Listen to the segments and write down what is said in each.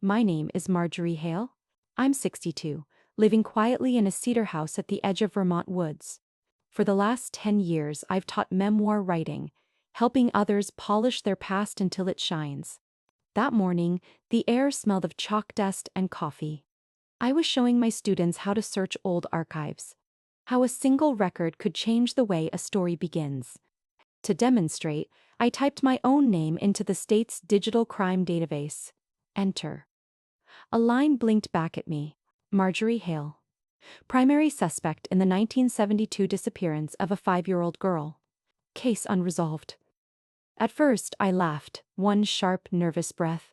My name is Marjorie Hale. I'm 62, living quietly in a cedar house at the edge of Vermont woods. For the last 10 years, I've taught memoir writing, helping others polish their past until it shines. That morning, the air smelled of chalk dust and coffee. I was showing my students how to search old archives, how a single record could change the way a story begins. To demonstrate, I typed my own name into the state's digital crime database. Enter. A line blinked back at me. Marjorie Hale. Primary suspect in the 1972 disappearance of a 5-year-old girl. Case unresolved. At first, I laughed, one sharp, nervous breath.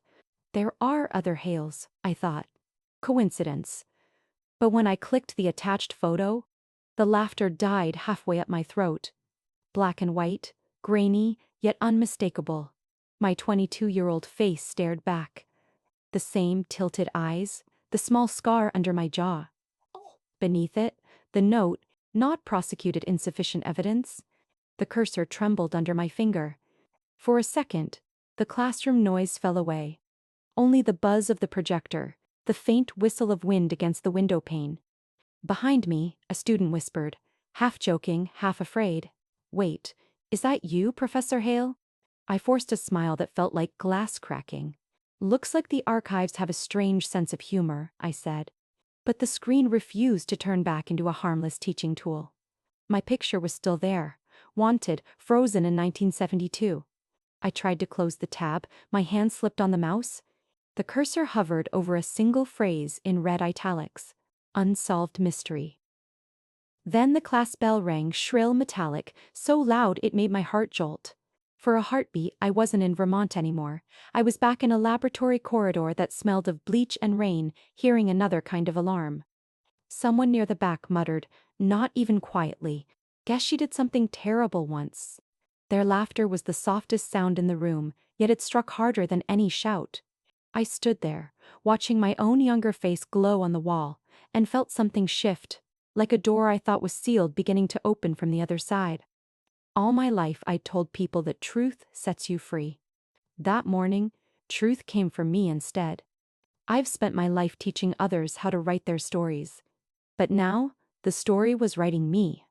There are other Hales, I thought. Coincidence. But when I clicked the attached photo, the laughter died halfway up my throat. Black and white, grainy, yet unmistakable. My 22-year-old face stared back. The same tilted eyes, the small scar under my jaw. Beneath it, the note, not prosecuted insufficient evidence. The cursor trembled under my finger. For a second, the classroom noise fell away. Only the buzz of the projector, the faint whistle of wind against the window pane. Behind me, a student whispered, half joking, half afraid. Wait, is that you, Professor Hale? I forced a smile that felt like glass cracking. Looks like the archives have a strange sense of humor, I said. But the screen refused to turn back into a harmless teaching tool. My picture was still there, wanted, frozen in 1972. I tried to close the tab, my hand slipped on the mouse. The cursor hovered over a single phrase in red italics. Unsolved mystery. Then the class bell rang, shrill, metallic, so loud it made my heart jolt. For a heartbeat, I wasn't in Vermont anymore. I was back in a laboratory corridor that smelled of bleach and rain, hearing another kind of alarm. Someone near the back muttered, not even quietly, "Guess she did something terrible once." Their laughter was the softest sound in the room, yet it struck harder than any shout. I stood there, watching my own younger face glow on the wall, and felt something shift, like a door I thought was sealed beginning to open from the other side. All my life I'd told people that truth sets you free. That morning, truth came for me instead. I've spent my life teaching others how to write their stories. But now, the story was writing me.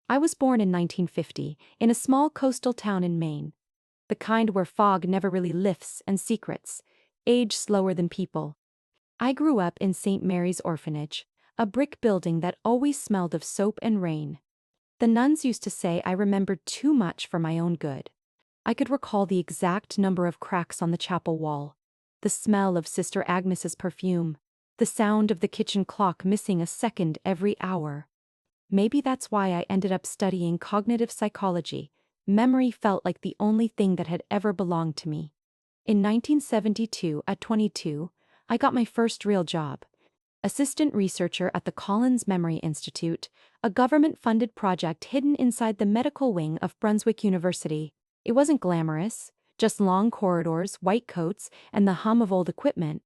I was born in 1950, in a small coastal town in Maine. The kind where fog never really lifts and secrets age slower than people. I grew up in St. Mary's Orphanage, a brick building that always smelled of soap and rain. The nuns used to say I remembered too much for my own good. I could recall the exact number of cracks on the chapel wall, the smell of Sister Agnes's perfume, the sound of the kitchen clock missing a second every hour. Maybe that's why I ended up studying cognitive psychology. Memory felt like the only thing that had ever belonged to me. In 1972, at 22, I got my first real job. Assistant researcher at the Collins Memory Institute, a government-funded project hidden inside the medical wing of Brunswick University. It wasn't glamorous, just long corridors, white coats, and the hum of old equipment.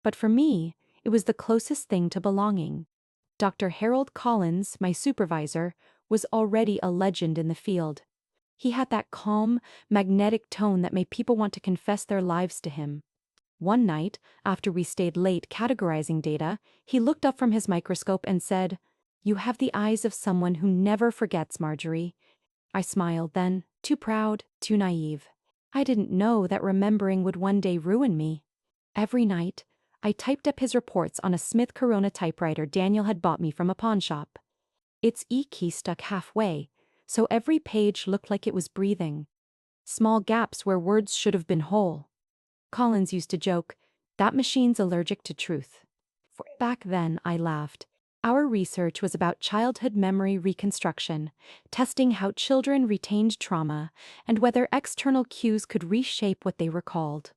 But for me, it was the closest thing to belonging. Dr. Harold Collins, my supervisor, was already a legend in the field. He had that calm, magnetic tone that made people want to confess their lives to him. One night, after we stayed late categorizing data, he looked up from his microscope and said, "You have the eyes of someone who never forgets, Marjorie." I smiled then, too proud, too naive. I didn't know that remembering would one day ruin me. Every night, I typed up his reports on a Smith Corona typewriter Daniel had bought me from a pawn shop. Its E key stuck halfway, so every page looked like it was breathing. Small gaps where words should have been whole. Collins used to joke, "That machine's allergic to truth." Back then, I laughed. Our research was about childhood memory reconstruction, testing how children retained trauma and whether external cues could reshape what they recalled.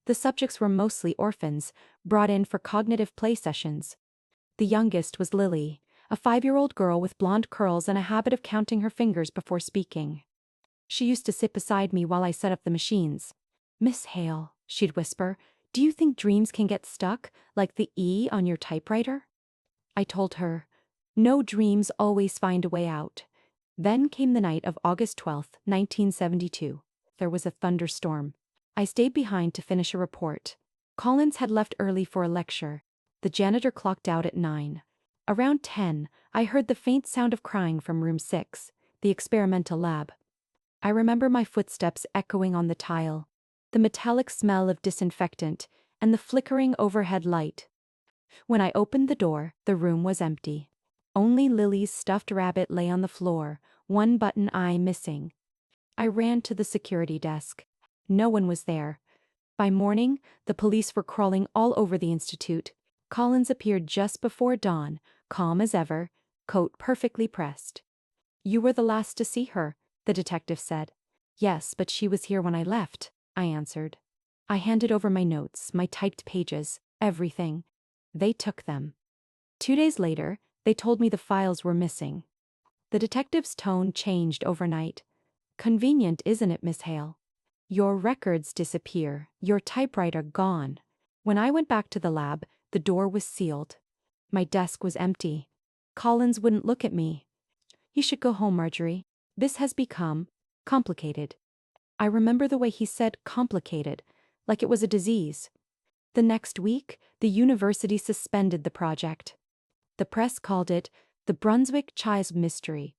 The subjects were mostly orphans, brought in for cognitive play sessions. The youngest was Lily, a 5-year-old girl with blonde curls and a habit of counting her fingers before speaking. She used to sit beside me while I set up the machines. "Miss Hale," she'd whisper, "do you think dreams can get stuck, like the E on your typewriter?" I told her, "No, dreams always find a way out." Then came the night of August 12, 1972. There was a thunderstorm. I stayed behind to finish a report. Collins had left early for a lecture. The janitor clocked out at 9. Around 10, I heard the faint sound of crying from room 6, the experimental lab. I remember my footsteps echoing on the tile, the metallic smell of disinfectant, and the flickering overhead light. When I opened the door, the room was empty. Only Lily's stuffed rabbit lay on the floor, one button eye missing. I ran to the security desk. No one was there. By morning, the police were crawling all over the institute. Collins appeared just before dawn, calm as ever, coat perfectly pressed. "You were the last to see her," the detective said. "Yes, but she was here when I left," I answered. I handed over my notes, my typed pages, everything. They took them. 2 days later, they told me the files were missing. The detective's tone changed overnight. "Convenient, isn't it, Miss Hale? Your records disappear, your typewriter gone." When I went back to the lab, the door was sealed. My desk was empty. Collins wouldn't look at me. "You should go home, Marjorie. This has become complicated." I remember the way he said complicated, like it was a disease. The next week, the university suspended the project. The press called it the Brunswick Child Mystery.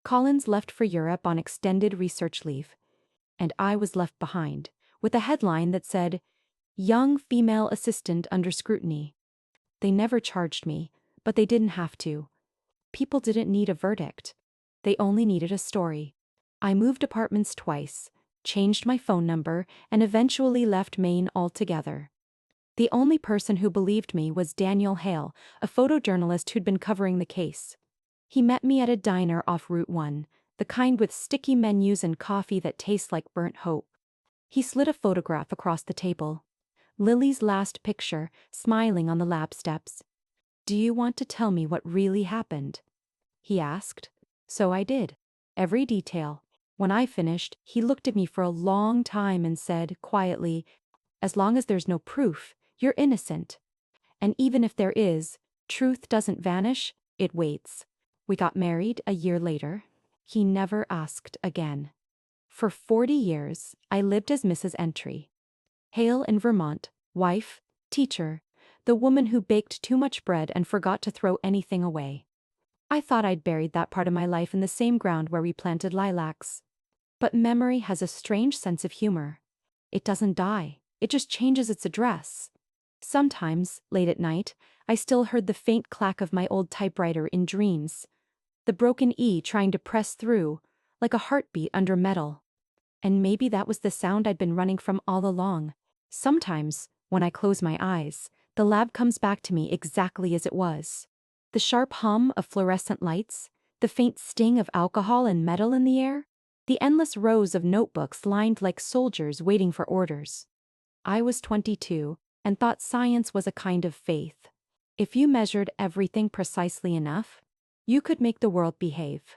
Collins left for Europe on extended research leave, and I was left behind, with a headline that said, "Young female assistant under scrutiny." They never charged me, but they didn't have to. People didn't need a verdict. They only needed a story. I moved apartments twice, changed my phone number, and eventually left Maine altogether. The only person who believed me was Daniel Hale, a photojournalist who'd been covering the case. He met me at a diner off Route 1, the kind with sticky menus and coffee that tastes like burnt hope. He slid a photograph across the table. Lily's last picture, smiling on the lab steps. "Do you want to tell me what really happened?" he asked. So I did. Every detail. When I finished, he looked at me for a long time and said, quietly, "As long as there's no proof, you're innocent. And even if there is, truth doesn't vanish, it waits." We got married a year later. He never asked again. For 40 years, I lived as Mrs. Entry. Hale in Vermont, wife, teacher, the woman who baked too much bread and forgot to throw anything away. I thought I'd buried that part of my life in the same ground where we planted lilacs. But memory has a strange sense of humor. It doesn't die, it just changes its address. Sometimes, late at night, I still heard the faint clack of my old typewriter in dreams. The broken E trying to press through, like a heartbeat under metal. And maybe that was the sound I'd been running from all along. Sometimes, when I close my eyes, the lab comes back to me exactly as it was. The sharp hum of fluorescent lights, the faint sting of alcohol and metal in the air, the endless rows of notebooks lined like soldiers waiting for orders. I was 22 and thought science was a kind of faith. If you measured everything precisely enough, you could make the world behave.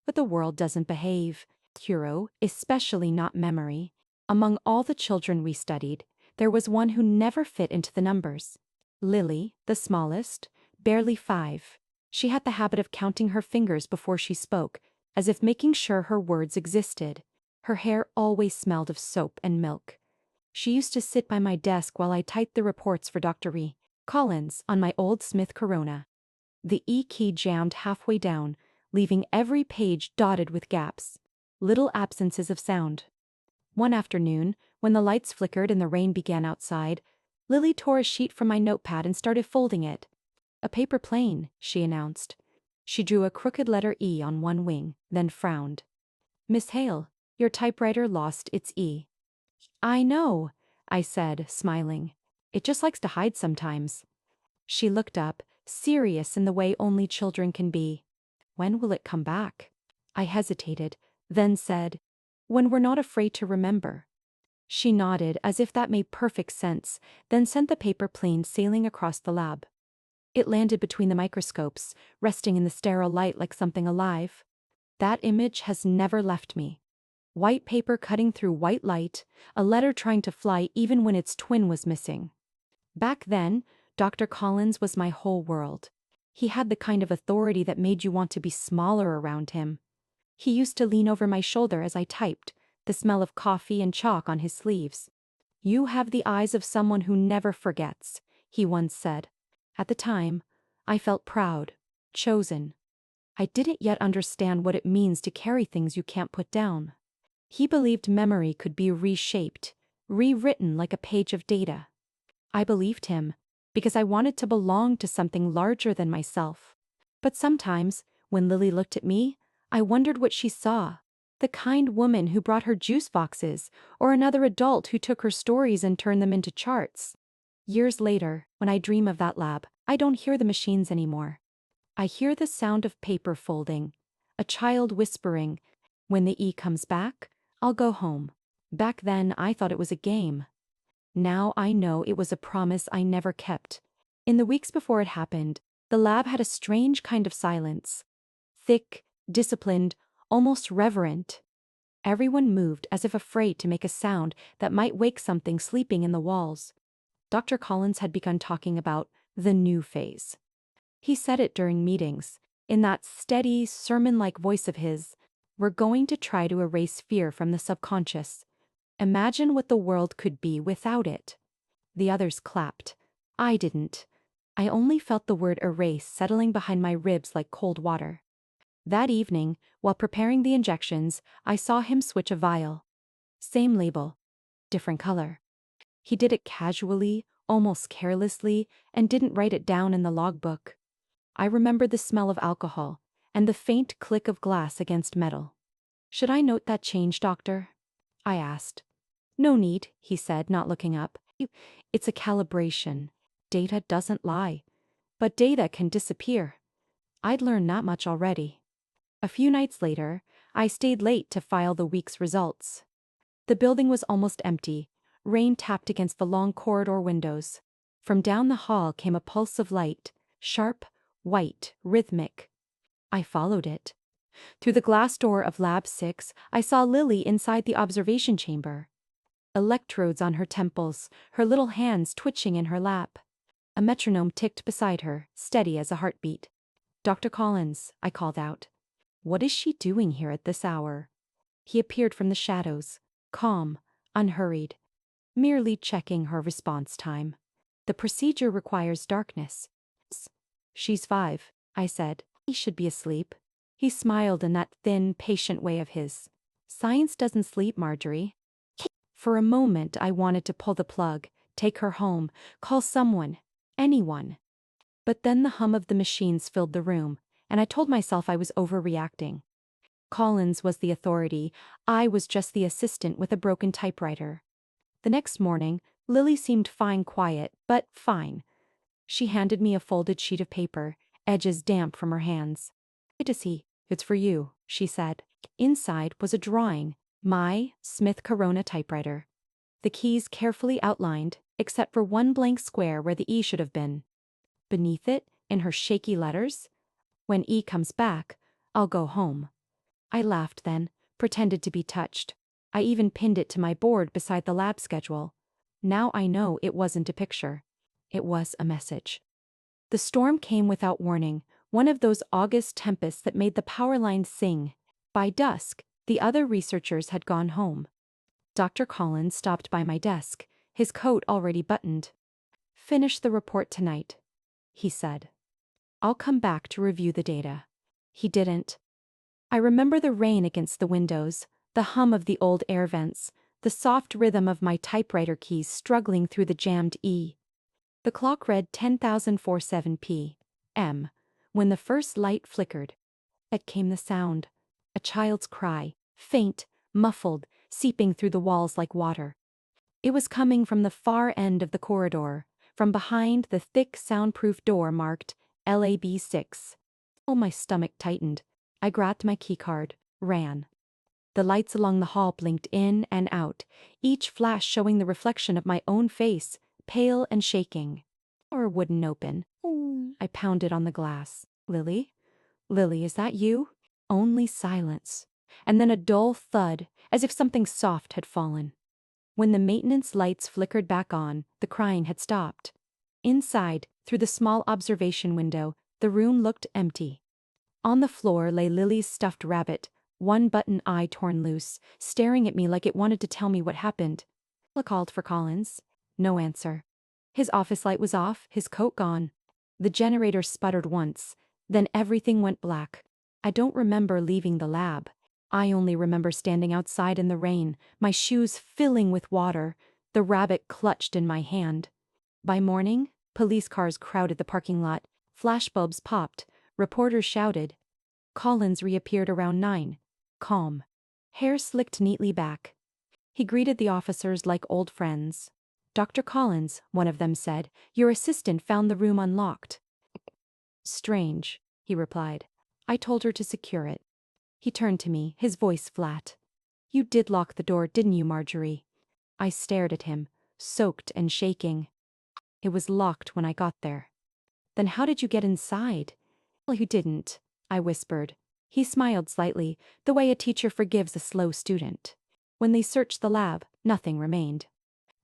But the world doesn't behave. Hero, especially not memory. Among all the children we studied, there was one who never fit into the numbers. Lily, the smallest, barely 5. She had the habit of counting her fingers before she spoke, as if making sure her words existed. Her hair always smelled of soap and milk. She used to sit by my desk while I typed the reports for Dr. Collins on my old Smith Corona. The E key jammed halfway down, leaving every page dotted with gaps, little absences of sound. One afternoon, when the lights flickered and the rain began outside, Lily tore a sheet from my notepad and started folding it. "A paper plane," she announced. She drew a crooked letter E on one wing, then frowned. "Miss Hale, your typewriter lost its E." "I know," I said, smiling. "It just likes to hide sometimes." She looked up, serious in the way only children can be. "When will it come back?" I hesitated, then said, "When we're not afraid to remember." She nodded as if that made perfect sense, then sent the paper plane sailing across the lab. It landed between the microscopes, resting in the sterile light like something alive. That image has never left me. White paper cutting through white light, a letter trying to fly even when its twin was missing. Back then, Dr. Collins was my whole world. He had the kind of authority that made you want to be smaller around him. He used to lean over my shoulder as I typed, the smell of coffee and chalk on his sleeves. "You have the eyes of someone who never forgets," he once said. At the time, I felt proud, chosen. I didn't yet understand what it means to carry things you can't put down. He believed memory could be reshaped, rewritten like a page of data. I believed him, because I wanted to belong to something larger than myself. But sometimes, when Lily looked at me, I wondered what she saw. The kind woman who brought her juice boxes, or another adult who took her stories and turned them into charts. Years later, when I dream of that lab, I don't hear the machines anymore. I hear the sound of paper folding, a child whispering, "When the E comes back, I'll go home." Back then, I thought it was a game. Now I know it was a promise I never kept. In the weeks before it happened, the lab had a strange kind of silence. Thick, disciplined, almost reverent. Everyone moved as if afraid to make a sound that might wake something sleeping in the walls. Dr. Collins had begun talking about the new phase. He said it during meetings, in that steady, sermon-like voice of his. "We're going to try to erase fear from the subconscious. Imagine what the world could be without it." The others clapped. I didn't. I only felt the word erase settling behind my ribs like cold water. That evening, while preparing the injections, I saw him switch a vial. Same label, different color. He did it casually, almost carelessly, and didn't write it down in the logbook. I remembered the smell of alcohol and the faint click of glass against metal. "Should I note that change, doctor?" I asked. "No need," he said, not looking up. "It's a calibration. Data doesn't lie. But data can disappear." I'd learned that much already. A few nights later, I stayed late to file the week's results. The building was almost empty. Rain tapped against the long corridor windows. From down the hall came a pulse of light, sharp, white, rhythmic. I followed it. Through the glass door of Lab 6, I saw Lily inside the observation chamber. Electrodes on her temples, her little hands twitching in her lap. A metronome ticked beside her, steady as a heartbeat. "Dr. Collins," I called out. "What is she doing here at this hour?" He appeared from the shadows, calm, unhurried, merely checking her response time. "The procedure requires darkness." "She's 5, I said. "He should be asleep." He smiled in that thin, patient way of his. "Science doesn't sleep, Marjorie." For a moment I wanted to pull the plug, take her home, call someone, anyone. But then the hum of the machines filled the room, and I told myself I was overreacting. Collins was the authority, I was just the assistant with a broken typewriter. The next morning, Lily seemed fine quiet, but fine. She handed me a folded sheet of paper, edges damp from her hands. "Good to see. It's for you," she said. Inside was a drawing, my Smith Corona typewriter. The keys carefully outlined, except for one blank square where the E should have been. Beneath it, in her shaky letters, "When E comes back, I'll go home." I laughed then, pretended to be touched. I even pinned it to my board beside the lab schedule. Now I know it wasn't a picture. It was a message. The storm came without warning, one of those August tempests that made the power lines sing. By dusk, the other researchers had gone home. Dr. Collins stopped by my desk, his coat already buttoned. "Finish the report tonight," he said. "I'll come back to review the data." He didn't. I remember the rain against the windows, the hum of the old air vents, the soft rhythm of my typewriter keys struggling through the jammed E. The clock read 10,047 p.m. when the first light flickered. It came the sound. A child's cry, faint, muffled, seeping through the walls like water. It was coming from the far end of the corridor, from behind the thick soundproof door marked LAB 6. Oh, my stomach tightened. I grabbed my keycard, ran. The lights along the hall blinked in and out, each flash showing the reflection of my own face, pale and shaking. Or wouldn't open. I pounded on the glass. "Lily? Lily, is that you?" Only silence. And then a dull thud, as if something soft had fallen. When the maintenance lights flickered back on, the crying had stopped. Inside, through the small observation window, the room looked empty. On the floor lay Lily's stuffed rabbit, one button eye torn loose, staring at me like it wanted to tell me what happened. I called for Collins. No answer. His office light was off, his coat gone. The generator sputtered once, then everything went black. I don't remember leaving the lab. I only remember standing outside in the rain, my shoes filling with water, the rabbit clutched in my hand. By morning, police cars crowded the parking lot, flashbulbs popped, reporters shouted. Collins reappeared around 9. Calm. Hair slicked neatly back. He greeted the officers like old friends. "Dr. Collins," one of them said, "your assistant found the room unlocked." "Strange," he replied. "I told her to secure it." He turned to me, his voice flat. "You did lock the door, didn't you, Marjorie?" I stared at him, soaked and shaking. "It was locked when I got there." "Then how did you get inside?" "Well, you didn't," I whispered. He smiled slightly, the way a teacher forgives a slow student. "When they searched the lab, nothing remained.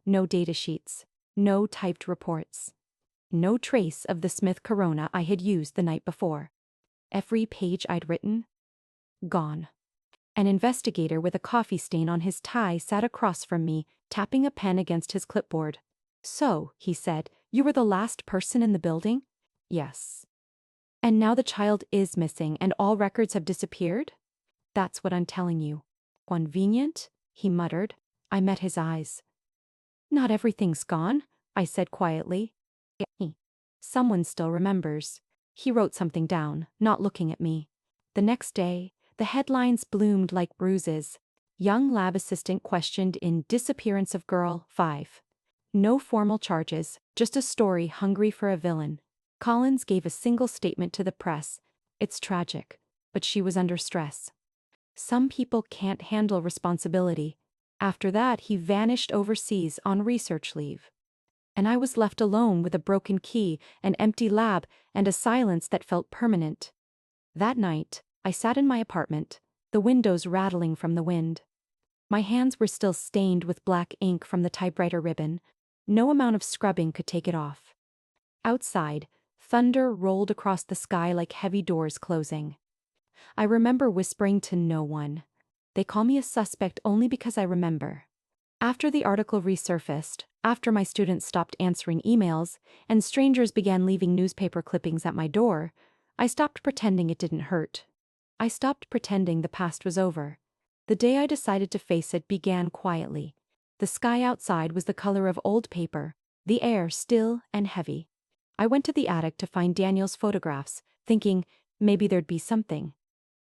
No data sheets, no typed reports. No trace of the Smith Corona I had used the night before. Every page I'd written, gone." An investigator with a coffee stain on his tie sat across from me, tapping a pen against his clipboard. "So," he said, "you were the last person in the building?" "Yes." "And now the child is missing and all records have disappeared?" "That's what I'm telling you." "Convenient?" he muttered. I met his eyes. "Not everything's gone," I said quietly. "Someone still remembers." He wrote something down, not looking at me. The next day, the headlines bloomed like bruises. Young lab assistant questioned in Disappearance of Girl 5. No formal charges, just a story hungry for a villain. Collins gave a single statement to the press. "It's tragic, but she was under stress." Some people can't handle responsibility. After that, he vanished overseas on research leave. And I was left alone with a broken key, an empty lab, and a silence that felt permanent. That night, I sat in my apartment, the windows rattling from the wind. My hands were still stained with black ink from the typewriter ribbon. No amount of scrubbing could take it off. Outside, thunder rolled across the sky like heavy doors closing. I remember whispering to no one. They call me a suspect only because I remember. After the article resurfaced, after my students stopped answering emails, and strangers began leaving newspaper clippings at my door, I stopped pretending it didn't hurt. I stopped pretending the past was over. The day I decided to face it began quietly. The sky outside was the color of old paper, the air still and heavy. I went to the attic to find Daniel's photographs, thinking maybe there'd be something.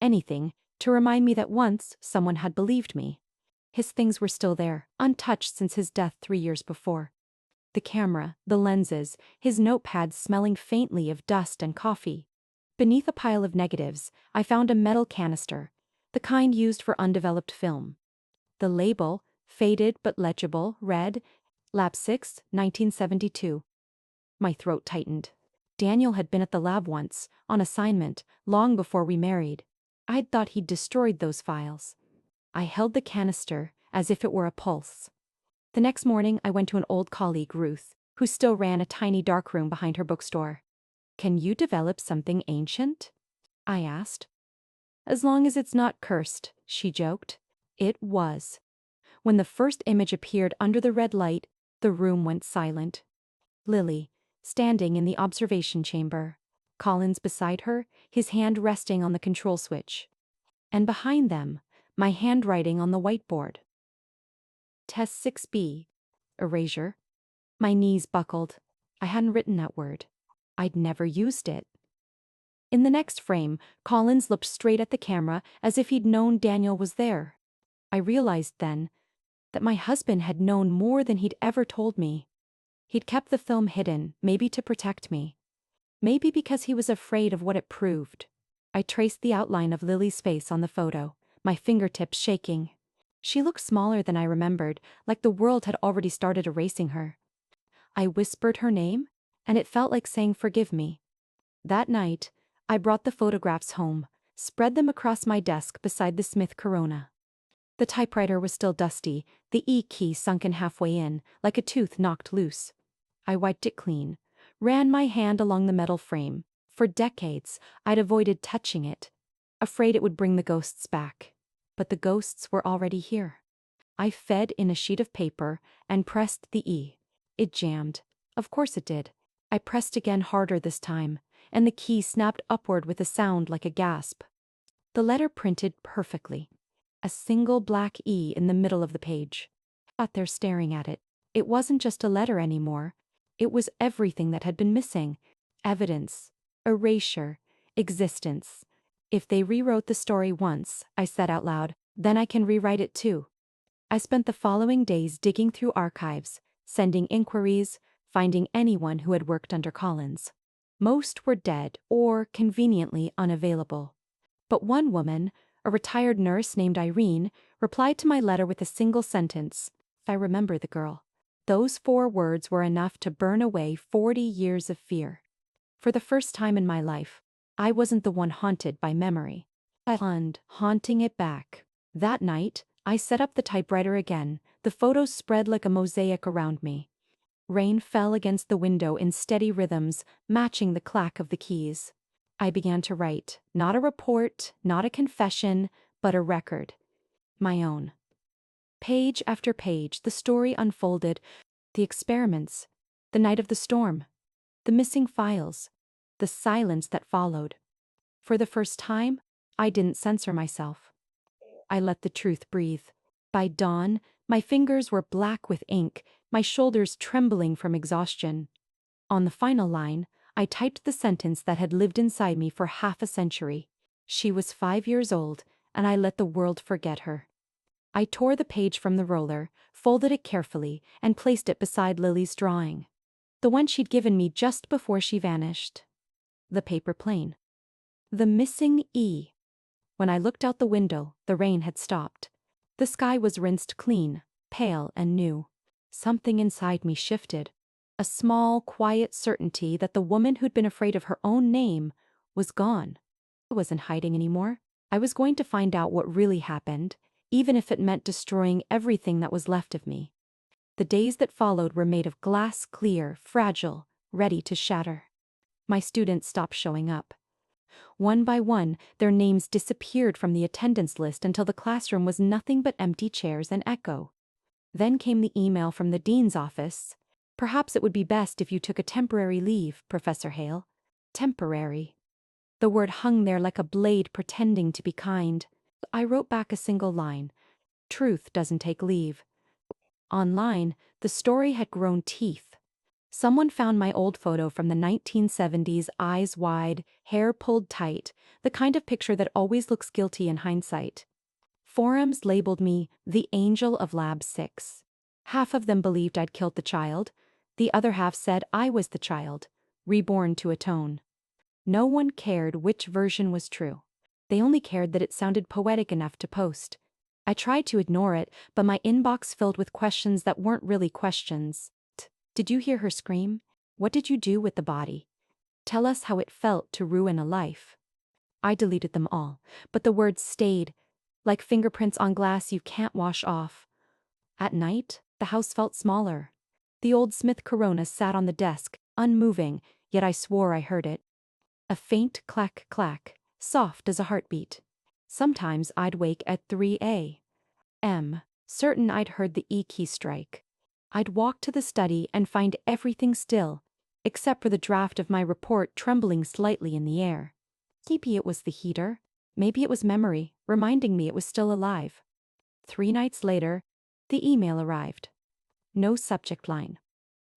Anything, to remind me that once someone had believed me. His things were still there, untouched since his death 3 years before. The camera, the lenses, his notepad smelling faintly of dust and coffee. Beneath a pile of negatives, I found a metal canister, the kind used for undeveloped film. The label, faded but legible, read, Lab 6, 1972. My throat tightened. Daniel had been at the lab once, on assignment, long before we married. I'd thought he'd destroyed those files. I held the canister as if it were a pulse. The next morning, I went to an old colleague, Ruth, who still ran a tiny darkroom behind her bookstore. "Can you develop something ancient?" I asked. "As long as it's not cursed," she joked. It was. When the first image appeared under the red light, the room went silent. Lily, standing in the observation chamber. Collins beside her, his hand resting on the control switch. And behind them, my handwriting on the whiteboard. Test 6B. Erasure. My knees buckled. I hadn't written that word. I'd never used it. In the next frame, Collins looked straight at the camera as if he'd known Daniel was there. I realized then that my husband had known more than he'd ever told me. He'd kept the film hidden, maybe to protect me. Maybe because he was afraid of what it proved. I traced the outline of Lily's face on the photo, my fingertips shaking. She looked smaller than I remembered, like the world had already started erasing her. I whispered her name, and it felt like saying forgive me. That night, I brought the photographs home, spread them across my desk beside the Smith Corona. The typewriter was still dusty, the E key sunken halfway in, like a tooth knocked loose. I wiped it clean, ran my hand along the metal frame. For decades, I'd avoided touching it, afraid it would bring the ghosts back. But the ghosts were already here. I fed in a sheet of paper and pressed the E. It jammed. Of course it did. I pressed again harder this time, and the key snapped upward with a sound like a gasp. The letter printed perfectly. A single black E in the middle of the page. I sat there staring at it. It wasn't just a letter anymore. It was everything that had been missing. Evidence, erasure, existence. If they rewrote the story once, I said out loud, then I can rewrite it too. I spent the following days digging through archives, sending inquiries, finding anyone who had worked under Collins. Most were dead or conveniently unavailable. But one woman, a retired nurse named Irene, replied to my letter with a single sentence. I remember the girl. Those 4 words were enough to burn away 40 years of fear. For the first time in my life, I wasn't the one haunted by memory. I was haunting it back. That night, I set up the typewriter again. The photos spread like a mosaic around me. Rain fell against the window in steady rhythms, matching the clack of the keys. I began to write, not a report, not a confession, but a record. My own. Page after page, the story unfolded. The experiments, the night of the storm, the missing files, the silence that followed. For the first time, I didn't censor myself. I let the truth breathe. By dawn, my fingers were black with ink, my shoulders trembling from exhaustion. On the final line, I typed the sentence that had lived inside me for half a century. She was 5 years old, and I let the world forget her. I tore the page from the roller, folded it carefully, and placed it beside Lily's drawing. The one she'd given me just before she vanished. The paper plane. The missing E. When I looked out the window, the rain had stopped. The sky was rinsed clean, pale and new. Something inside me shifted. A small, quiet certainty that the woman who'd been afraid of her own name was gone. I wasn't hiding anymore. I was going to find out what really happened, even if it meant destroying everything that was left of me. The days that followed were made of glass, clear, fragile, ready to shatter. My students stopped showing up. One by one, their names disappeared from the attendance list until the classroom was nothing but empty chairs and echo. Then came the email from the dean's office. Perhaps it would be best if you took a temporary leave, Professor Hale. Temporary. The word hung there like a blade pretending to be kind. I wrote back a single line. Truth doesn't take leave. Online, the story had grown teeth. Someone found my old photo from the 1970s, eyes wide, hair pulled tight, the kind of picture that always looks guilty in hindsight. Forums labeled me the Angel of Lab 6. Half of them believed I'd killed the child. The other half said I was the child, reborn to atone. No one cared which version was true. They only cared that it sounded poetic enough to post. I tried to ignore it, but my inbox filled with questions that weren't really questions. Did you hear her scream? What did you do with the body? Tell us how it felt to ruin a life. I deleted them all, but the words stayed, like fingerprints on glass you can't wash off. At night, the house felt smaller. The old Smith Corona sat on the desk, unmoving, yet I swore I heard it. A faint clack clack, soft as a heartbeat. Sometimes I'd wake at 3 a.m., certain I'd heard the E key strike. I'd walk to the study and find everything still, except for the draft of my report trembling slightly in the air. Maybe it was the heater. Maybe it was memory, reminding me it was still alive. 3 nights later, the email arrived. No subject line.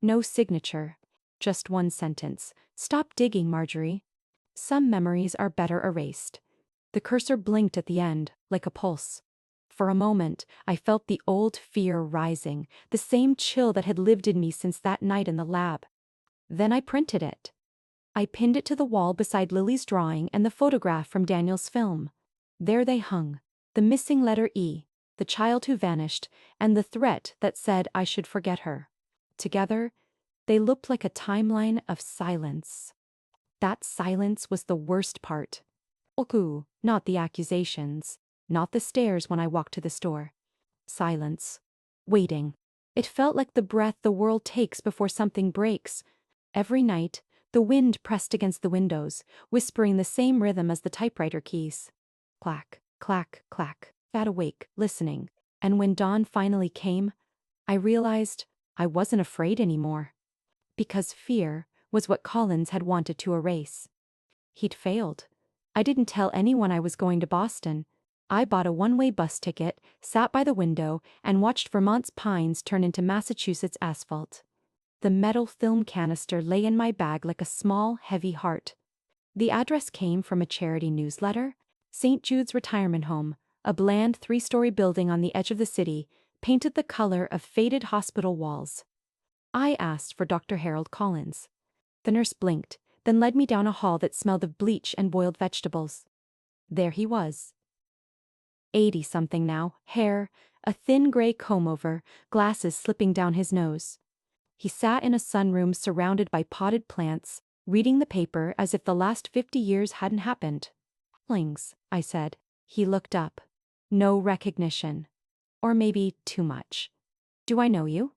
No signature. Just one sentence. Stop digging, Marjorie. Some memories are better erased. The cursor blinked at the end, like a pulse. For a moment, I felt the old fear rising, the same chill that had lived in me since that night in the lab. Then I printed it. I pinned it to the wall beside Lily's drawing and the photograph from Daniel's film. There they hung, the missing letter E, the child who vanished, and the threat that said I should forget her. Together, they looked like a timeline of silence. That silence was the worst part. Not the accusations. Not the stares when I walked to the store. Silence. Waiting. It felt like the breath the world takes before something breaks. Every night, the wind pressed against the windows, whispering the same rhythm as the typewriter keys. Clack, clack, clack. Sat awake, listening. And when dawn finally came, I realized I wasn't afraid anymore. Because fear was what Collins had wanted to erase. He'd failed. I didn't tell anyone I was going to Boston. I bought a one-way bus ticket, sat by the window, and watched Vermont's pines turn into Massachusetts asphalt. The metal film canister lay in my bag like a small, heavy heart. The address came from a charity newsletter, St. Jude's Retirement Home, a bland three-story building on the edge of the city, painted the color of faded hospital walls. I asked for Dr. Harold Collins. The nurse blinked, then led me down a hall that smelled of bleach and boiled vegetables. There he was. 80-something now, hair, a thin gray comb-over, glasses slipping down his nose. He sat in a sunroom surrounded by potted plants, reading the paper as if the last 50 years hadn't happened. "Retellings," I said. He looked up. No recognition. Or maybe too much. "Do I know you?"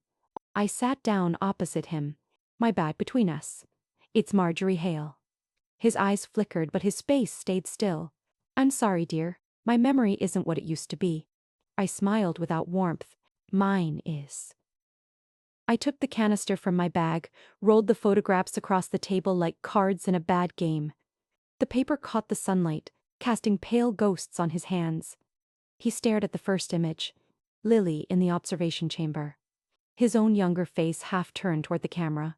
I sat down opposite him, my bag between us. "It's Marjorie Hale." His eyes flickered, but his face stayed still. "I'm sorry, dear. My memory isn't what it used to be." I smiled without warmth. "Mine is." I took the canister from my bag, rolled the photographs across the table like cards in a bad game. The paper caught the sunlight, casting pale ghosts on his hands. He stared at the first image, Lily in the observation chamber. His own younger face half turned toward the camera.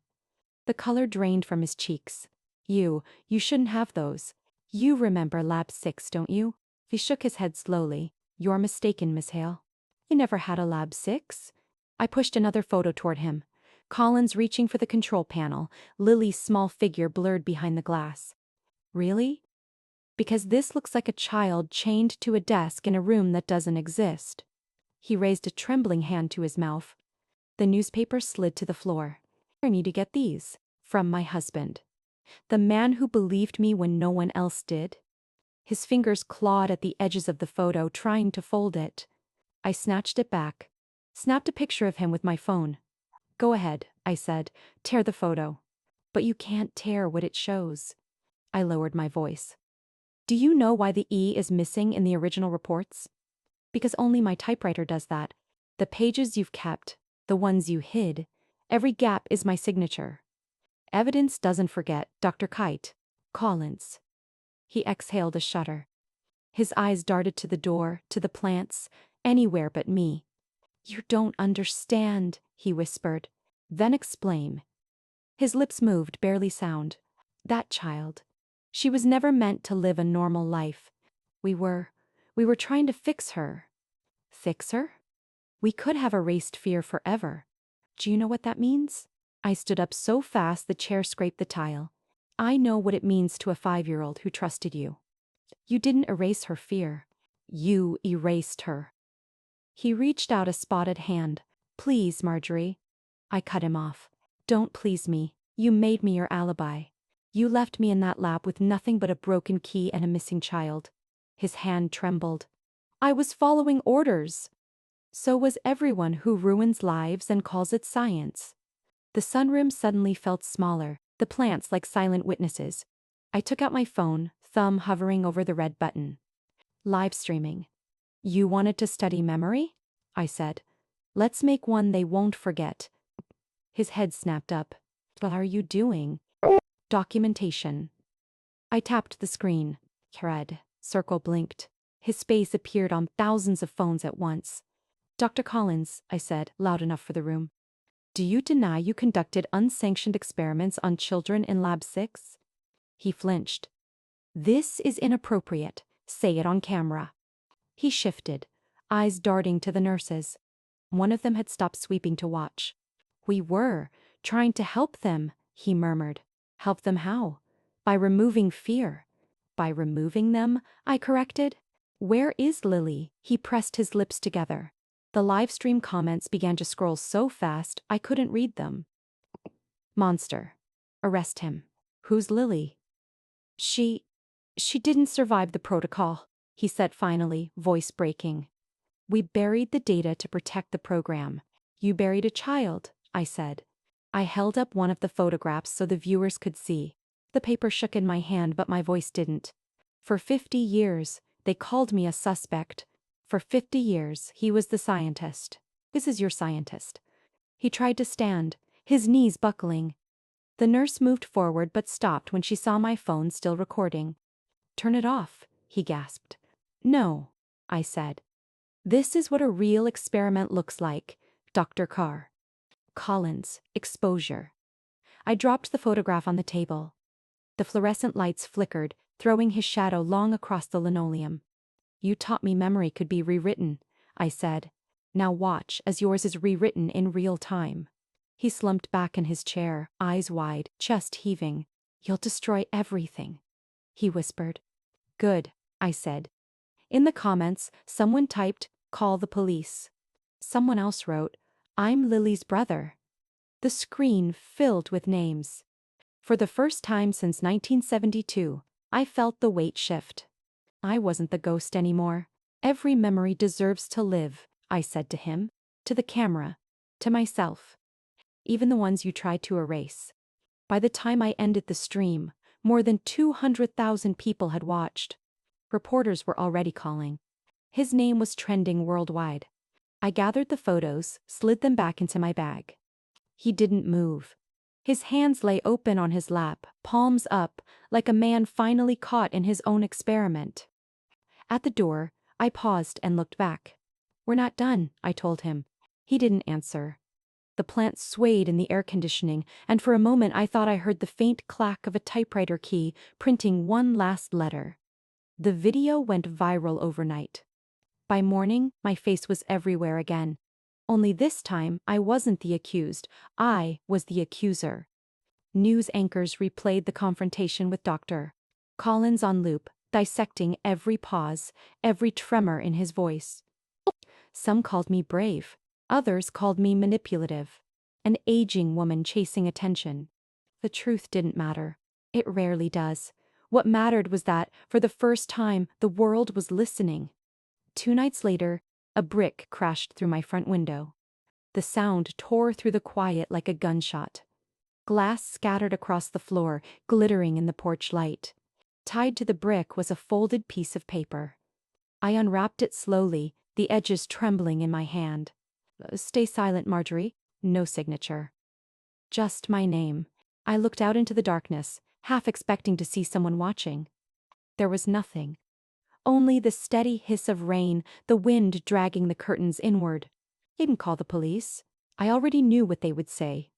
The color drained from his cheeks. You shouldn't have those. You remember Lab 6, don't you?" He shook his head slowly. "You're mistaken, Miss Hale. I never had a Lab 6. I pushed another photo toward him. Collins reaching for the control panel, Lily's small figure blurred behind the glass. "Really? Because this looks like a child chained to a desk in a room that doesn't exist." He raised a trembling hand to his mouth. The newspaper slid to the floor. "I need to get these. From my husband. The man who believed me when no one else did." His fingers clawed at the edges of the photo, trying to fold it. I snatched it back. Snapped a picture of him with my phone. "Go ahead," I said. "Tear the photo. But you can't tear what it shows." I lowered my voice. "Do you know why the E is missing in the original reports?" "Because only my typewriter does that. The pages you've kept, the ones you hid, every gap is my signature. Evidence doesn't forget, Dr. Kite. Collins." He exhaled a shudder. His eyes darted to the door, to the plants, anywhere but me. "You don't understand," he whispered. "Then explain." His lips moved, barely sound. "That child. She was never meant to live a normal life. We were trying to fix her." "Fix her?" "We could have erased fear forever. Do you know what that means?" I stood up so fast the chair scraped the tile. "I know what it means to a 5-year-old who trusted you. You didn't erase her fear. You erased her." He reached out a spotted hand. "Please, Marjorie." I cut him off. "Don't please me. You made me your alibi. You left me in that lab with nothing but a broken key and a missing child." His hand trembled. "I was following orders." "So was everyone who ruins lives and calls it science." The sunroom suddenly felt smaller, the plants like silent witnesses. I took out my phone, thumb hovering over the red button. "Live streaming." "You wanted to study memory?" I said. "Let's make one they won't forget." His head snapped up. "What are you doing?" "Documentation." I tapped the screen. Red circle blinked. His face appeared on thousands of phones at once. "Dr. Collins," I said, loud enough for the room. "Do you deny you conducted unsanctioned experiments on children in Lab 6? He flinched. "This is inappropriate. Say it on camera." He shifted, eyes darting to the nurses. One of them had stopped sweeping to watch. "We were trying to help them," he murmured. "Help them how?" "By removing fear." "By removing them?" I corrected. "Where is Lily?" He pressed his lips together. The live stream comments began to scroll so fast I couldn't read them. "Monster. Arrest him." "Who's Lily?" She didn't survive the protocol," he said finally, voice breaking. "We buried the data to protect the program." "You buried a child," I said. I held up one of the photographs so the viewers could see. The paper shook in my hand, but my voice didn't. "For 50 years, they called me a suspect. For 50 years, he was the scientist. This is your scientist. He tried to stand, his knees buckling. The nurse moved forward but stopped when she saw my phone still recording. "Turn it off," he gasped. "No," I said. "This is what a real experiment looks like, Dr. Carr." Collins, exposure. I dropped the photograph on the table. The fluorescent lights flickered, throwing his shadow long across the linoleum. "You taught me memory could be rewritten," I said. "Now watch as yours is rewritten in real time." He slumped back in his chair, eyes wide, chest heaving. "You'll destroy everything," he whispered. "Good," I said. In the comments, someone typed, "Call the police." Someone else wrote, "I'm Lily's brother." The screen filled with names. For the first time since 1972, I felt the weight shift. I wasn't the ghost anymore. "Every memory deserves to live," I said to him, to the camera, to myself. "Even the ones you tried to erase." By the time I ended the stream, more than 200,000 people had watched. Reporters were already calling. His name was trending worldwide. I gathered the photos, slid them back into my bag. He didn't move. His hands lay open on his lap, palms up, like a man finally caught in his own experiment. At the door, I paused and looked back. "We're not done," I told him. He didn't answer. The plant swayed in the air conditioning, and for a moment I thought I heard the faint clack of a typewriter key printing one last letter. The video went viral overnight. By morning, my face was everywhere again. Only this time, I wasn't the accused, I was the accuser. News anchors replayed the confrontation with Dr. Collins on loop, dissecting every pause, every tremor in his voice. Some called me brave, others called me manipulative. An aging woman chasing attention. The truth didn't matter. It rarely does. What mattered was that, for the first time, the world was listening. 2 nights later, a brick crashed through my front window. The sound tore through the quiet like a gunshot. Glass scattered across the floor, glittering in the porch light. Tied to the brick was a folded piece of paper. I unwrapped it slowly, the edges trembling in my hand. "Stay silent, Marjorie." No signature. Just my name. I looked out into the darkness, half expecting to see someone watching. There was nothing. Only the steady hiss of rain, the wind dragging the curtains inward. Didn't call the police. I already knew what they would say.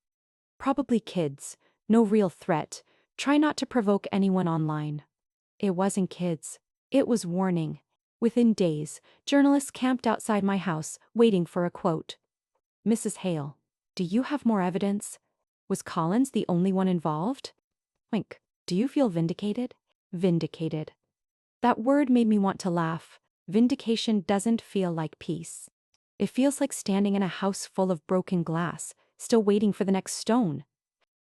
Probably kids. No real threat. Try not to provoke anyone online. It wasn't kids. It was warning. Within days, journalists camped outside my house, waiting for a quote. "Mrs. Hale, do you have more evidence? Was Collins the only one involved?" Wink. "Do you feel vindicated?" Vindicated. That word made me want to laugh. Vindication doesn't feel like peace. It feels like standing in a house full of broken glass, still waiting for the next stone.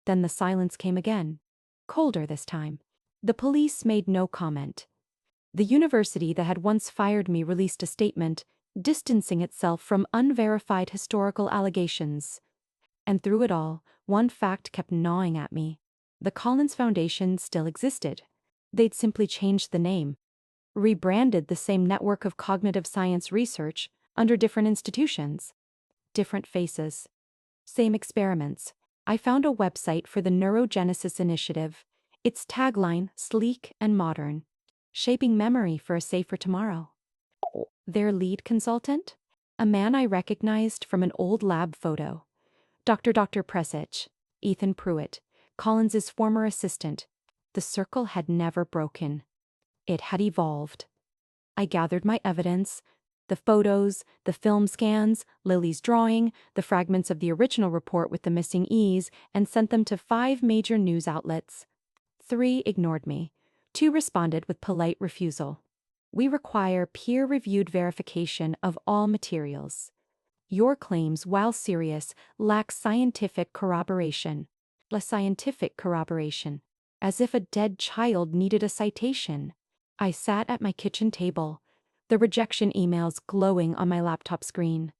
Then the silence came again. Colder this time. The police made no comment. The university that had once fired me released a statement, distancing itself from unverified historical allegations. And through it all, one fact kept gnawing at me. The Collins Foundation still existed. They'd simply changed the name. Rebranded the same network of cognitive science research under different institutions. Different faces. Same experiments. I found a website for the Neurogenesis Initiative. Its tagline, sleek and modern. Shaping memory for a safer tomorrow. Their lead consultant? A man I recognized from an old lab photo. Dr. Presich, Ethan Pruitt, Collins's former assistant. The circle had never broken. It had evolved. I gathered my evidence, the photos, the film scans, Lily's drawing, the fragments of the original report with the missing E's, and sent them to 5 major news outlets. 3 ignored me. 2 responded with polite refusal. "We require peer-reviewed verification of all materials. Your claims, while serious, lack scientific corroboration." La scientific corroboration. As if a dead child needed a citation. I sat at my kitchen table, the rejection emails glowing on my laptop screen.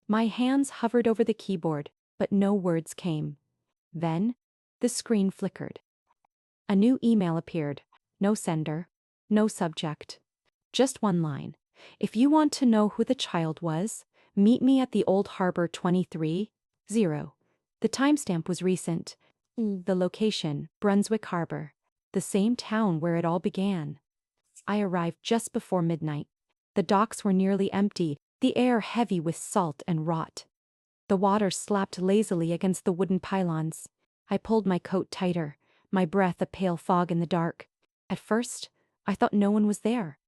My hands hovered over the keyboard, but no words came. Then, the screen flickered. A new email appeared. No sender. No subject. Just one line. If you want to know who the child was, meet me at the Old Harbor 23:0. The timestamp was recent. The location, Brunswick Harbor. The same town where it all began. I arrived just before midnight. The docks were nearly empty, the air heavy with salt and rot. The water slapped lazily against the wooden pylons. I pulled my coat tighter, my breath a pale fog in the dark. At first, I thought no one was there.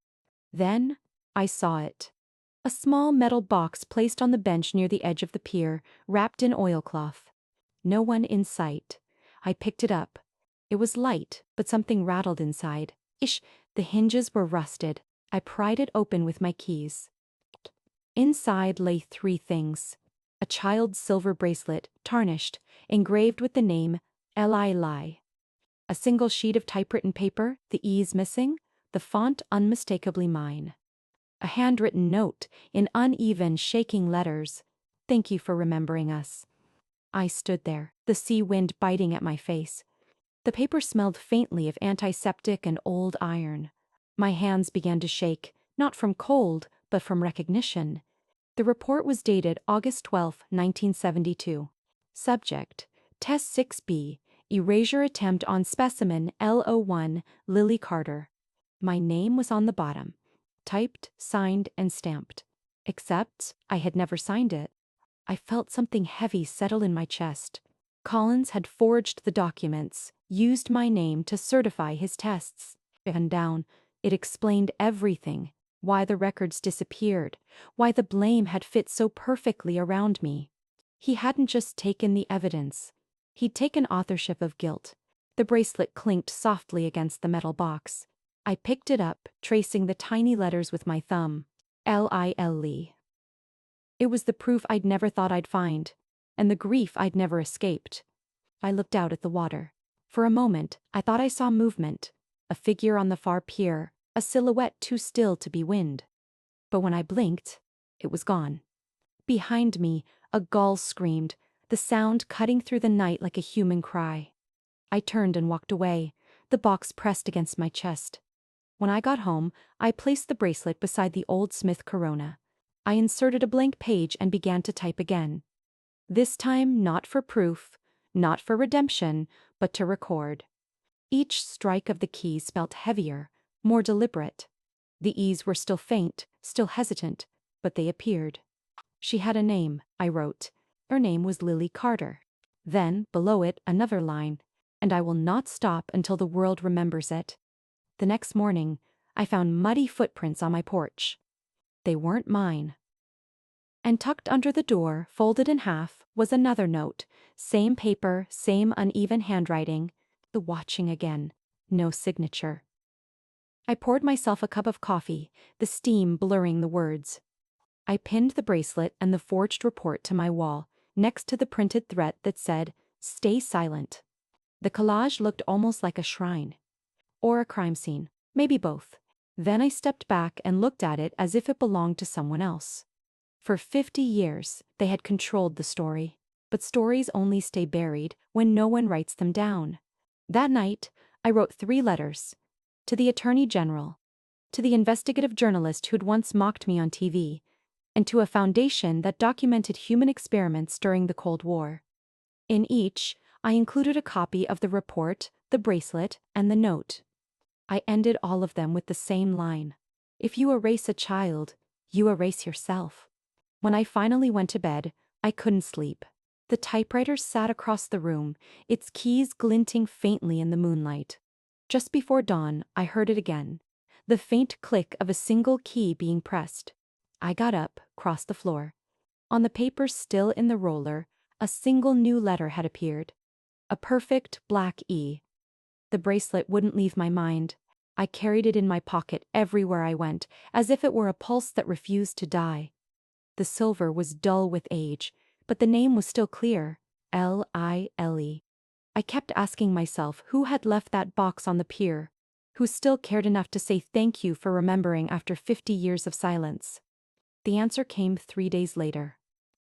Then, I saw it. A small metal box placed on the bench near the edge of the pier, wrapped in oilcloth. No one in sight. I picked it up. It was light, but something rattled inside. The hinges were rusted. I pried it open with my keys. Inside lay 3 things. A child's silver bracelet, tarnished, engraved with the name Li. A single sheet of typewritten paper, the E's missing, the font unmistakably mine. A handwritten note, in uneven, shaking letters. Thank you for remembering us. I stood there, the sea wind biting at my face. The paper smelled faintly of antiseptic and old iron. My hands began to shake, not from cold, but from recognition. The report was dated August 12, 1972. Subject: Test 6B, erasure attempt on specimen L01, Lily Carter. My name was on the bottom. Typed, signed, and stamped. Except, I had never signed it. I felt something heavy settle in my chest. Collins had forged the documents, used my name to certify his tests. And down, it explained everything. Why the records disappeared, why the blame had fit so perfectly around me. He hadn't just taken the evidence. He'd taken authorship of guilt. The bracelet clinked softly against the metal box. I picked it up, tracing the tiny letters with my thumb. Lile. It was the proof I'd never thought I'd find, and the grief I'd never escaped. I looked out at the water. For a moment, I thought I saw movement. A figure on the far pier, a silhouette too still to be wind. But when I blinked, it was gone. Behind me, a gull screamed, the sound cutting through the night like a human cry. I turned and walked away, the box pressed against my chest. When I got home, I placed the bracelet beside the old Smith Corona. I inserted a blank page and began to type again. This time not for proof, not for redemption, but to record. Each strike of the keys felt heavier, more deliberate. The E's were still faint, still hesitant, but they appeared. She had a name, I wrote. Her name was Lily Carter. Then, below it, another line, and I will not stop until the world remembers it. The next morning, I found muddy footprints on my porch. They weren't mine. And tucked under the door, folded in half, was another note. Same paper, same uneven handwriting. The watching again. No signature. I poured myself a cup of coffee, the steam blurring the words. I pinned the bracelet and the forged report to my wall, next to the printed threat that said, "Stay silent." The collage looked almost like a shrine. Or a crime scene. Maybe both. Then I stepped back and looked at it as if it belonged to someone else. For 50 years, they had controlled the story. But stories only stay buried when no one writes them down. That night, I wrote 3 letters. To the Attorney General, to the investigative journalist who'd once mocked me on TV, and to a foundation that documented human experiments during the Cold War. In each, I included a copy of the report, the bracelet, and the note. I ended all of them with the same line. If you erase a child, you erase yourself. When I finally went to bed, I couldn't sleep. The typewriter sat across the room, its keys glinting faintly in the moonlight. Just before dawn, I heard it again. The faint click of a single key being pressed. I got up, crossed the floor. On the paper still in the roller, a single new letter had appeared. A perfect black E. The bracelet wouldn't leave my mind. I carried it in my pocket everywhere I went, as if it were a pulse that refused to die. The silver was dull with age, but the name was still clear. Lile. I kept asking myself who had left that box on the pier, who still cared enough to say thank you for remembering after 50 years of silence. The answer came 3 days later.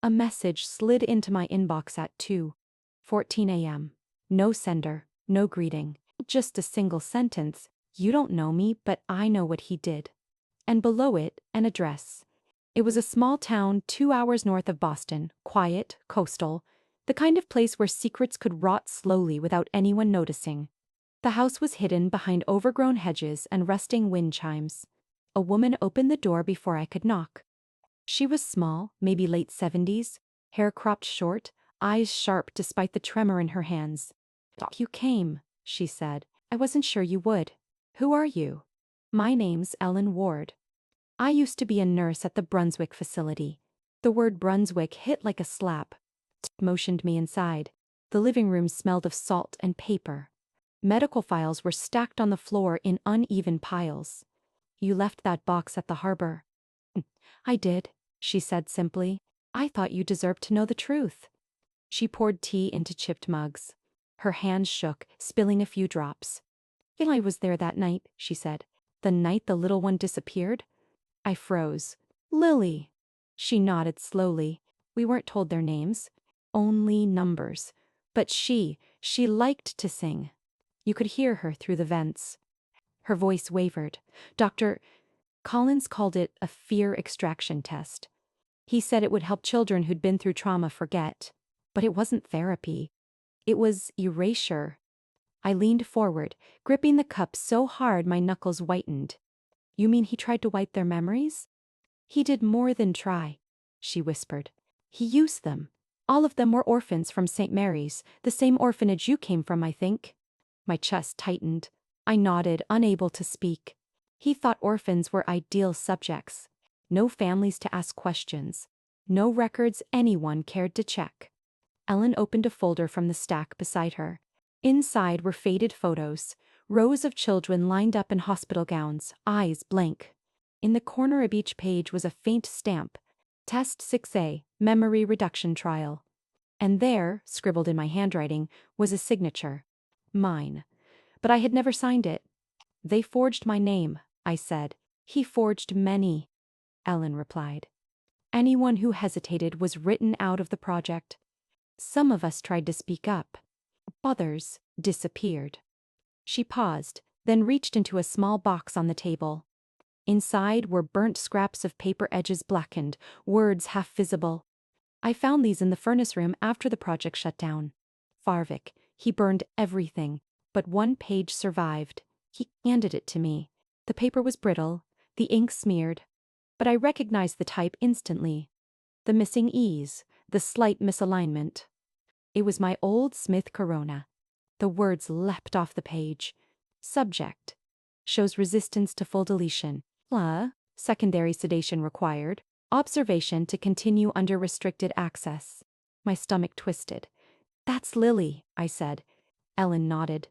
A message slid into my inbox at 2:14 a.m. No sender, no greeting, just a single sentence. You don't know me, but I know what he did. and below it, an address. It was a small town 2 hours north of Boston, quiet, coastal, the kind of place where secrets could rot slowly without anyone noticing. The house was hidden behind overgrown hedges and rusting wind chimes. A woman opened the door before I could knock. She was small, maybe late 70s, hair cropped short, eyes sharp despite the tremor in her hands. "You came," she said. "I wasn't sure you would. Who are you?" "My name's Ellen Ward. I used to be a nurse at the Brunswick facility." The word Brunswick hit like a slap. Motioned me inside. The living room smelled of salt and paper. Medical files were stacked on the floor in uneven piles. "You left that box at the harbor." "I did," she said simply. "I thought you deserved to know the truth." She poured tea into chipped mugs. Her hands shook, spilling a few drops. "I was there that night," she said. "The night the little one disappeared." I froze. "Lily." She nodded slowly. "We weren't told their names. Only numbers. But she liked to sing. You could hear her through the vents." Her voice wavered. Dr. Collins called it a fear extraction test. He said it would help children who'd been through trauma forget. But it wasn't therapy. It was erasure. I leaned forward, gripping the cup so hard my knuckles whitened. "You mean he tried to wipe their memories?" "He did more than try," she whispered. "He used them. All of them were orphans from St. Mary's, the same orphanage you came from, I think." My chest tightened. I nodded, unable to speak. He thought orphans were ideal subjects. No families to ask questions. No records anyone cared to check. Ellen opened a folder from the stack beside her. Inside were faded photos, rows of children lined up in hospital gowns, eyes blank. In the corner of each page was a faint stamp, Test 6A, Memory Reduction Trial. And there, scribbled in my handwriting, was a signature. Mine. But I had never signed it. "They forged my name," I said. "He forged many," Ellen replied. "Anyone who hesitated was written out of the project. Some of us tried to speak up. Others disappeared." She paused, then reached into a small box on the table. Inside were burnt scraps of paper edges blackened, words half visible. I found these in the furnace room after the project shut down. Farvik, he burned everything, but one page survived. He handed it to me. The paper was brittle, the ink smeared, but I recognized the type instantly. The missing E's, the slight misalignment. It was my old Smith Corona. The words leapt off the page. Subject. Shows resistance to full deletion. Secondary sedation required. Observation to continue under restricted access. My stomach twisted. "That's Lily," I said. Ellen nodded.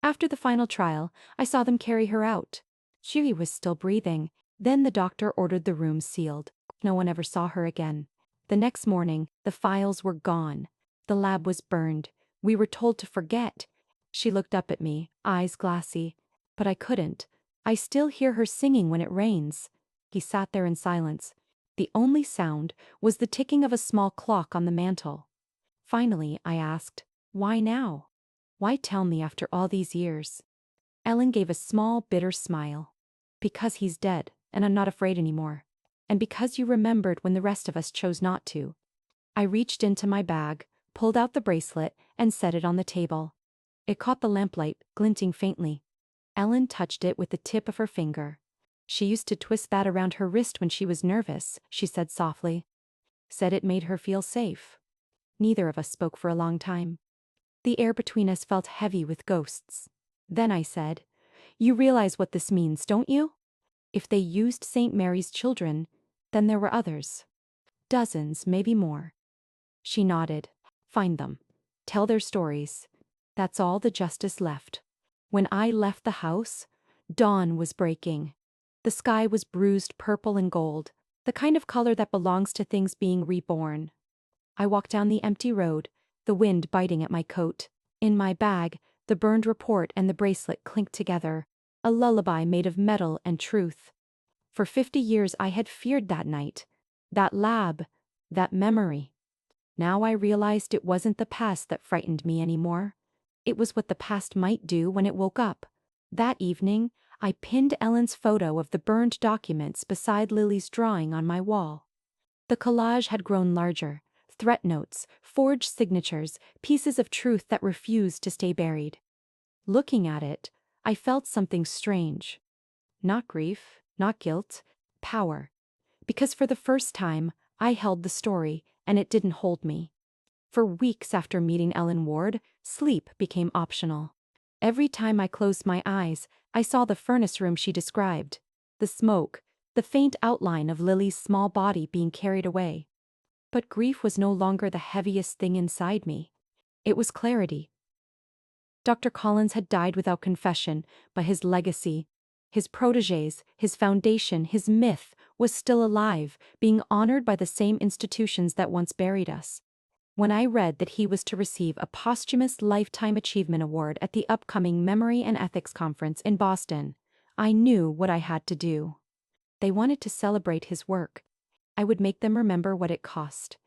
"After the final trial, I saw them carry her out. She was still breathing. Then the doctor ordered the room sealed. No one ever saw her again. The next morning, the files were gone. The lab was burned. We were told to forget." She looked up at me, eyes glassy. "But I couldn't. I still hear her singing when it rains." He sat there in silence. The only sound was the ticking of a small clock on the mantel. Finally, I asked, "Why now? Why tell me after all these years?" Ellen gave a small, bitter smile. "Because he's dead, and I'm not afraid anymore. And because you remembered when the rest of us chose not to." I reached into my bag, pulled out the bracelet, and set it on the table. It caught the lamplight, glinting faintly. Ellen touched it with the tip of her finger. "She used to twist that around her wrist when she was nervous," she said softly. Said it made her feel safe. Neither of us spoke for a long time. The air between us felt heavy with ghosts. Then I said, "You realize what this means, don't you? If they used St. Mary's children, then there were others. Dozens, maybe more." She nodded. "Find them. Tell their stories. That's all the justice left." When I left the house, dawn was breaking. The sky was bruised purple and gold, the kind of color that belongs to things being reborn. I walked down the empty road, the wind biting at my coat. In my bag, the burned report and the bracelet clinked together, a lullaby made of metal and truth. For 50 years I had feared that night, that lab, that memory. Now I realized it wasn't the past that frightened me anymore. It was what the past might do when it woke up. That evening, I pinned Ellen's photo of the burned documents beside Lily's drawing on my wall. The collage had grown larger. Threat notes, forged signatures, pieces of truth that refused to stay buried. Looking at it, I felt something strange. Not grief, not guilt, power. Because for the first time, I held the story, and it didn't hold me. For weeks after meeting Ellen Ward, sleep became optional. Every time I closed my eyes, I saw the furnace room she described. The smoke, the faint outline of Lily's small body being carried away. But grief was no longer the heaviest thing inside me. It was clarity. Dr. Collins had died without confession, but his legacy, his protégés, his foundation, his myth, was still alive, being honored by the same institutions that once buried us. When I read that he was to receive a posthumous Lifetime Achievement Award at the upcoming Memory and Ethics Conference in Boston, I knew what I had to do. They wanted to celebrate his work. I would make them remember what it cost.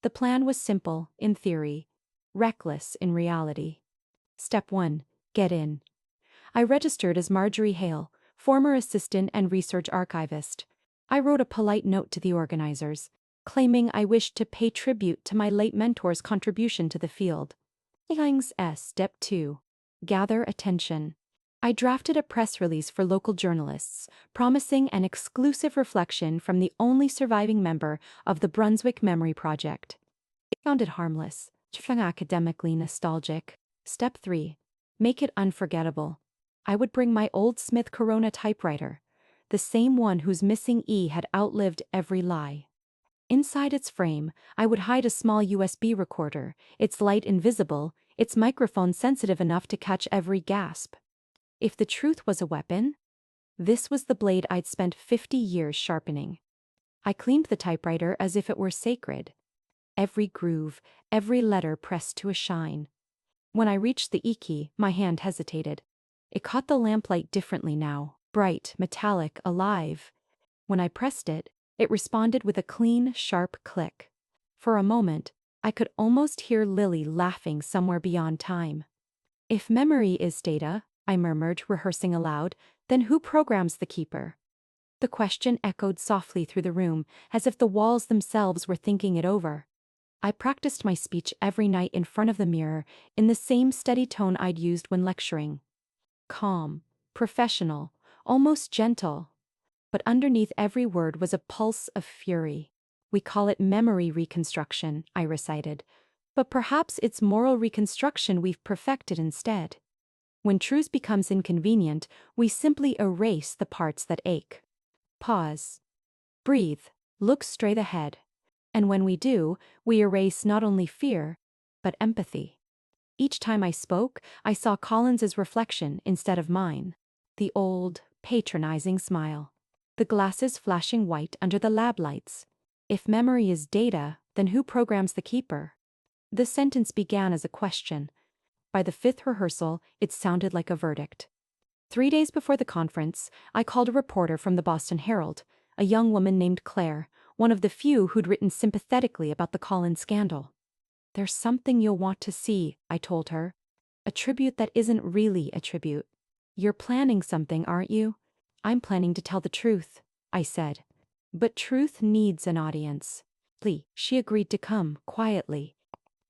The plan was simple, in theory, reckless in reality. Step 1. Get in. I registered as Marjorie Hale, former assistant and research archivist. I wrote a polite note to the organizers, claiming I wished to pay tribute to my late mentor's contribution to the field. Step 2. Gather attention. I drafted a press release for local journalists, promising an exclusive reflection from the only surviving member of the Brunswick Memory Project. It sounded harmless, academically nostalgic. Step 3. Make it unforgettable. I would bring my old Smith Corona typewriter, the same one whose missing E had outlived every lie. Inside its frame, I would hide a small USB recorder, its light invisible, its microphone sensitive enough to catch every gasp. If the truth was a weapon, this was the blade I'd spent 50 years sharpening. I cleaned the typewriter as if it were sacred. Every groove, every letter pressed to a shine. When I reached the E key, my hand hesitated. It caught the lamplight differently now, bright, metallic, alive. When I pressed it, it responded with a clean, sharp click. For a moment, I could almost hear Lily laughing somewhere beyond time. If memory is data, I murmured, rehearsing aloud, then who programs the keeper? The question echoed softly through the room, as if the walls themselves were thinking it over. I practiced my speech every night in front of the mirror, in the same steady tone I'd used when lecturing. Calm, professional, almost gentle. But underneath every word was a pulse of fury. We call it memory reconstruction, I recited. But perhaps it's moral reconstruction we've perfected instead. When truth becomes inconvenient, we simply erase the parts that ache. Pause. Breathe. Look straight ahead. And when we do, we erase not only fear, but empathy. Each time I spoke, I saw Collins's reflection instead of mine. The old, patronizing smile. The glasses flashing white under the lab lights. If memory is data, then who programs the keeper? The sentence began as a question. By the 5th rehearsal, it sounded like a verdict. 3 days before the conference, I called a reporter from the Boston Herald, a young woman named Claire, one of the few who'd written sympathetically about the Collins scandal. There's something you'll want to see, I told her. A tribute that isn't really a tribute. You're planning something, aren't you? I'm planning to tell the truth, I said. But truth needs an audience. She agreed to come, quietly.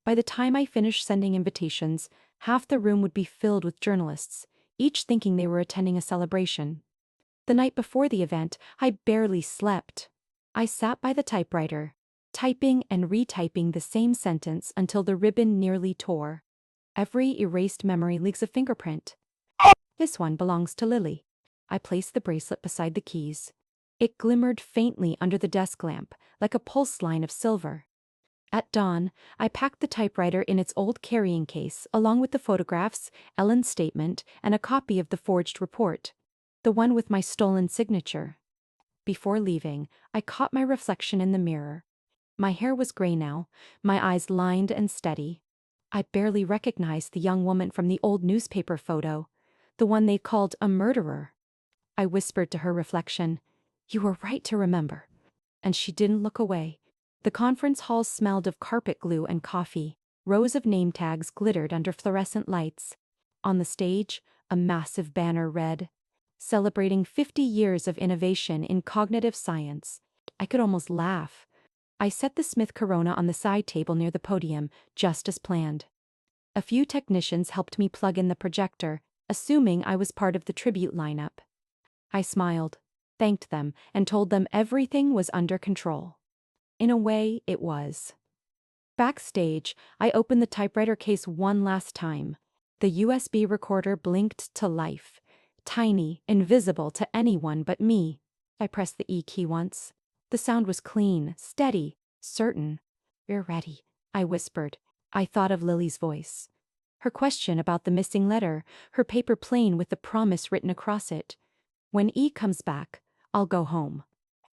By the time I finished sending invitations, half the room would be filled with journalists, each thinking they were attending a celebration. The night before the event, I barely slept. I sat by the typewriter, typing and retyping the same sentence until the ribbon nearly tore. Every erased memory leaves a fingerprint. This one belongs to Lily. I placed the bracelet beside the keys. It glimmered faintly under the desk lamp, like a pulse line of silver. At dawn, I packed the typewriter in its old carrying case, along with the photographs, Ellen's statement, and a copy of the forged report. The one with my stolen signature. Before leaving, I caught my reflection in the mirror. My hair was gray now, my eyes lined and steady. I barely recognized the young woman from the old newspaper photo, the one they called a murderer. I whispered to her reflection, "You were right to remember." And she didn't look away. The conference hall smelled of carpet glue and coffee. Rows of name tags glittered under fluorescent lights. On the stage, a massive banner read, celebrating 50 years of innovation in cognitive science. I could almost laugh. I set the Smith Corona on the side table near the podium, just as planned. A few technicians helped me plug in the projector, assuming I was part of the tribute lineup. I smiled, thanked them, and told them everything was under control. In a way, it was. Backstage, I opened the typewriter case one last time. The USB recorder blinked to life. Tiny, invisible to anyone but me. I pressed the E key once. The sound was clean, steady, certain. "We're ready," I whispered. I thought of Lily's voice. Her question about the missing letter, her paper plane with the promise written across it. "When E comes back, I'll go home."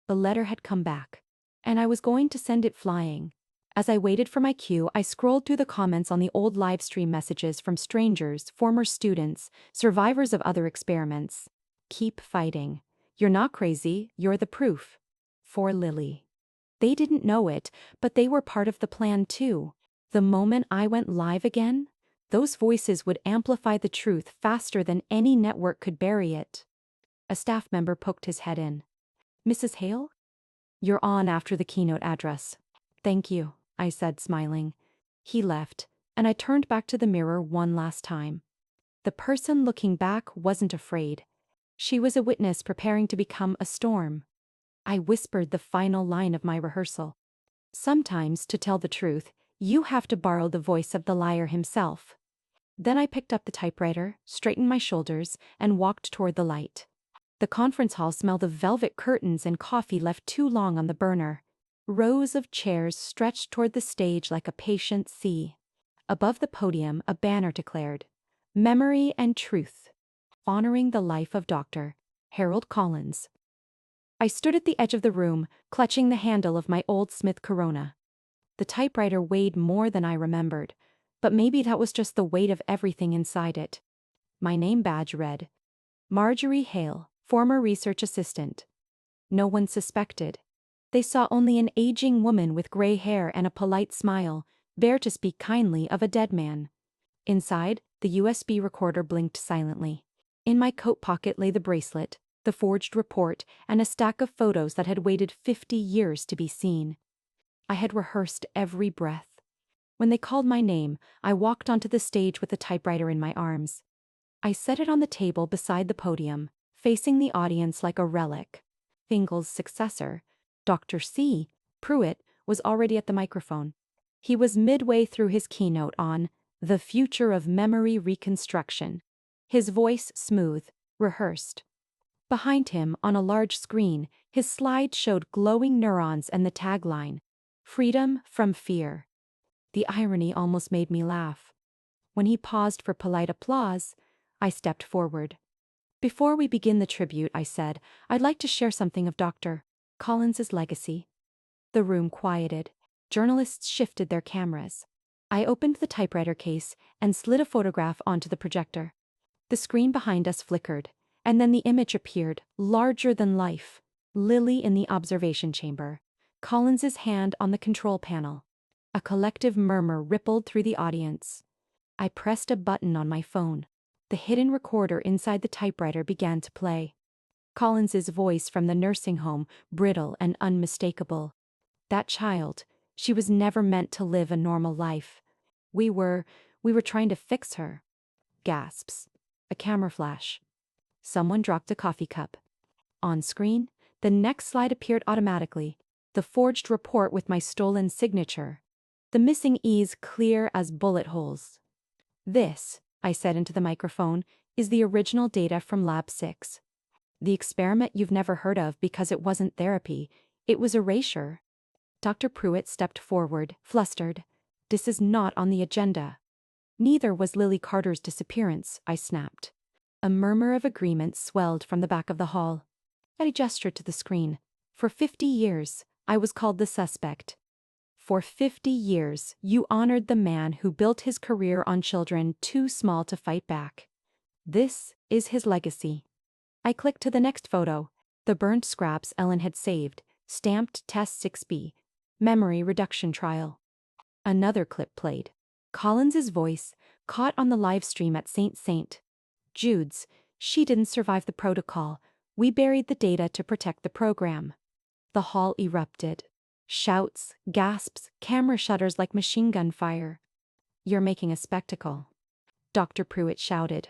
The letter had come back, and I was going to send it flying. As I waited for my cue, I scrolled through the comments on the old livestream messages from strangers, former students, survivors of other experiments. "Keep fighting. You're not crazy, you're the proof." For Lily. They didn't know it, but they were part of the plan too. The moment I went live again, those voices would amplify the truth faster than any network could bury it. A staff member poked his head in. "Mrs. Hale? You're on after the keynote address." "Thank you," I said, smiling. He left, and I turned back to the mirror one last time. The person looking back wasn't afraid. She was a witness preparing to become a storm. I whispered the final line of my rehearsal. "Sometimes, to tell the truth, you have to borrow the voice of the liar himself." Then I picked up the typewriter, straightened my shoulders, and walked toward the light. The conference hall smelled of velvet curtains and coffee left too long on the burner. Rows of chairs stretched toward the stage like a patient sea. Above the podium, a banner declared, "Memory and Truth, honoring the life of Dr. Harold Collins." I stood at the edge of the room, clutching the handle of my old Smith Corona. The typewriter weighed more than I remembered, but maybe that was just the weight of everything inside it. My name badge read, Marjorie Hale, former research assistant. No one suspected. They saw only an aging woman with gray hair and a polite smile, bare to speak kindly of a dead man. Inside, the USB recorder blinked silently. In my coat pocket lay the bracelet, the forged report, and a stack of photos that had waited 50 years to be seen. I had rehearsed every breath. When they called my name, I walked onto the stage with the typewriter in my arms. I set it on the table beside the podium, facing the audience like a relic. Fingal's successor, Dr. C. Pruitt, was already at the microphone. He was midway through his keynote on the future of memory reconstruction. His voice smooth, rehearsed. Behind him, on a large screen, his slide showed glowing neurons and the tagline, "Freedom from Fear." The irony almost made me laugh. When he paused for polite applause, I stepped forward. "Before we begin the tribute," I said, "I'd like to share something of Dr. Collins's legacy." The room quieted. Journalists shifted their cameras. I opened the typewriter case and slid a photograph onto the projector. The screen behind us flickered, and then the image appeared, larger than life. Lily in the observation chamber. Collins's hand on the control panel. A collective murmur rippled through the audience. I pressed a button on my phone. The hidden recorder inside the typewriter began to play. Collins's voice from the nursing home, brittle and unmistakable. "That child, she was never meant to live a normal life. We were trying to fix her." Gasps. A camera flash. Someone dropped a coffee cup. On screen, the next slide appeared automatically. The forged report with my stolen signature. The missing E's clear as bullet holes. "This," I said into the microphone, "is the original data from Lab 6. The experiment you've never heard of because it wasn't therapy. It was erasure." Dr. Pruitt stepped forward, flustered. "This is not on the agenda." "Neither was Lily Carter's disappearance," I snapped. A murmur of agreement swelled from the back of the hall. I gestured to the screen. "For 50 years, I was called the suspect. For 50 years, you honored the man who built his career on children too small to fight back. This is his legacy." I clicked to the next photo. The burnt scraps Ellen had saved, stamped Test 6B, Memory Reduction Trial. Another clip played. Collins's voice, caught on the live stream at St. Jude's. She didn't survive the protocol. We buried the data to protect the program. The hall erupted. Shouts, gasps, camera shutters like machine gun fire. You're making a spectacle. Dr. Pruitt shouted.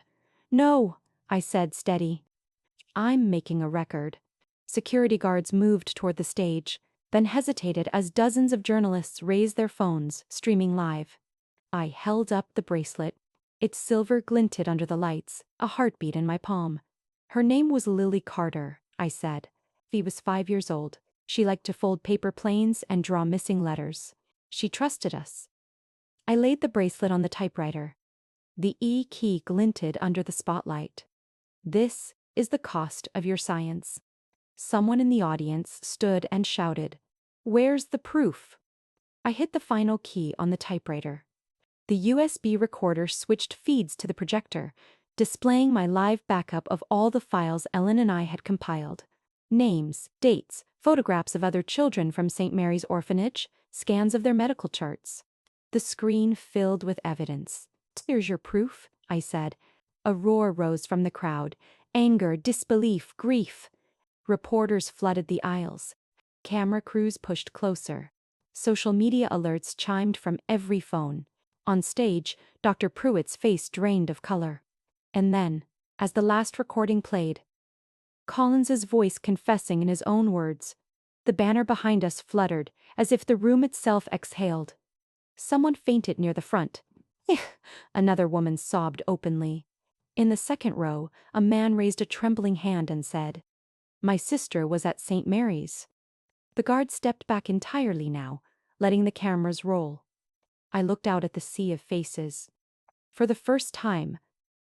No, I said, steady. I'm making a record. Security guards moved toward the stage, then hesitated as dozens of journalists raised their phones, streaming live. I held up the bracelet. Its silver glinted under the lights, a heartbeat in my palm. Her name was Lily Carter, I said. She was 5 years old. She liked to fold paper planes and draw missing letters. She trusted us. I laid the bracelet on the typewriter. The E key glinted under the spotlight. This is the cost of your science. Someone in the audience stood and shouted, "Where's the proof?" I hit the final key on the typewriter. The USB recorder switched feeds to the projector, displaying my live backup of all the files Ellen and I had compiled. Names, dates, photographs of other children from St. Mary's Orphanage, scans of their medical charts. The screen filled with evidence. "Here's your proof," I said. A roar rose from the crowd. Anger, disbelief, grief. Reporters flooded the aisles. Camera crews pushed closer. Social media alerts chimed from every phone. On stage, Dr. Pruitt's face drained of color. And then, as the last recording played, Collins's voice confessing in his own words, the banner behind us fluttered, as if the room itself exhaled. Someone fainted near the front. Another woman sobbed openly. In the second row, a man raised a trembling hand and said, "My sister was at St. Mary's." The guard stepped back entirely now, letting the cameras roll. I looked out at the sea of faces. For the first time,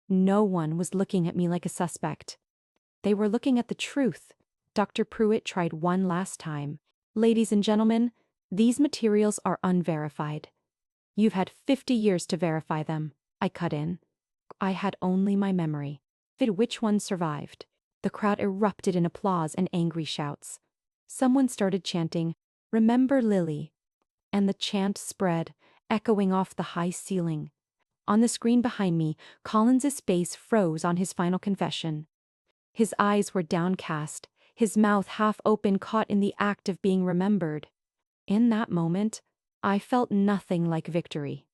no one was looking at me like a suspect. They were looking at the truth. Dr. Pruitt tried one last time. "Ladies and gentlemen, these materials are unverified. You've had 50 years to verify them," I cut in. I had only my memory. Which one survived? The crowd erupted in applause and angry shouts. Someone started chanting, "Remember Lily," and the chant spread, echoing off the high ceiling. On the screen behind me, Collins's face froze on his final confession. His eyes were downcast, his mouth half open, caught in the act of being remembered. In that moment, I felt nothing like victory.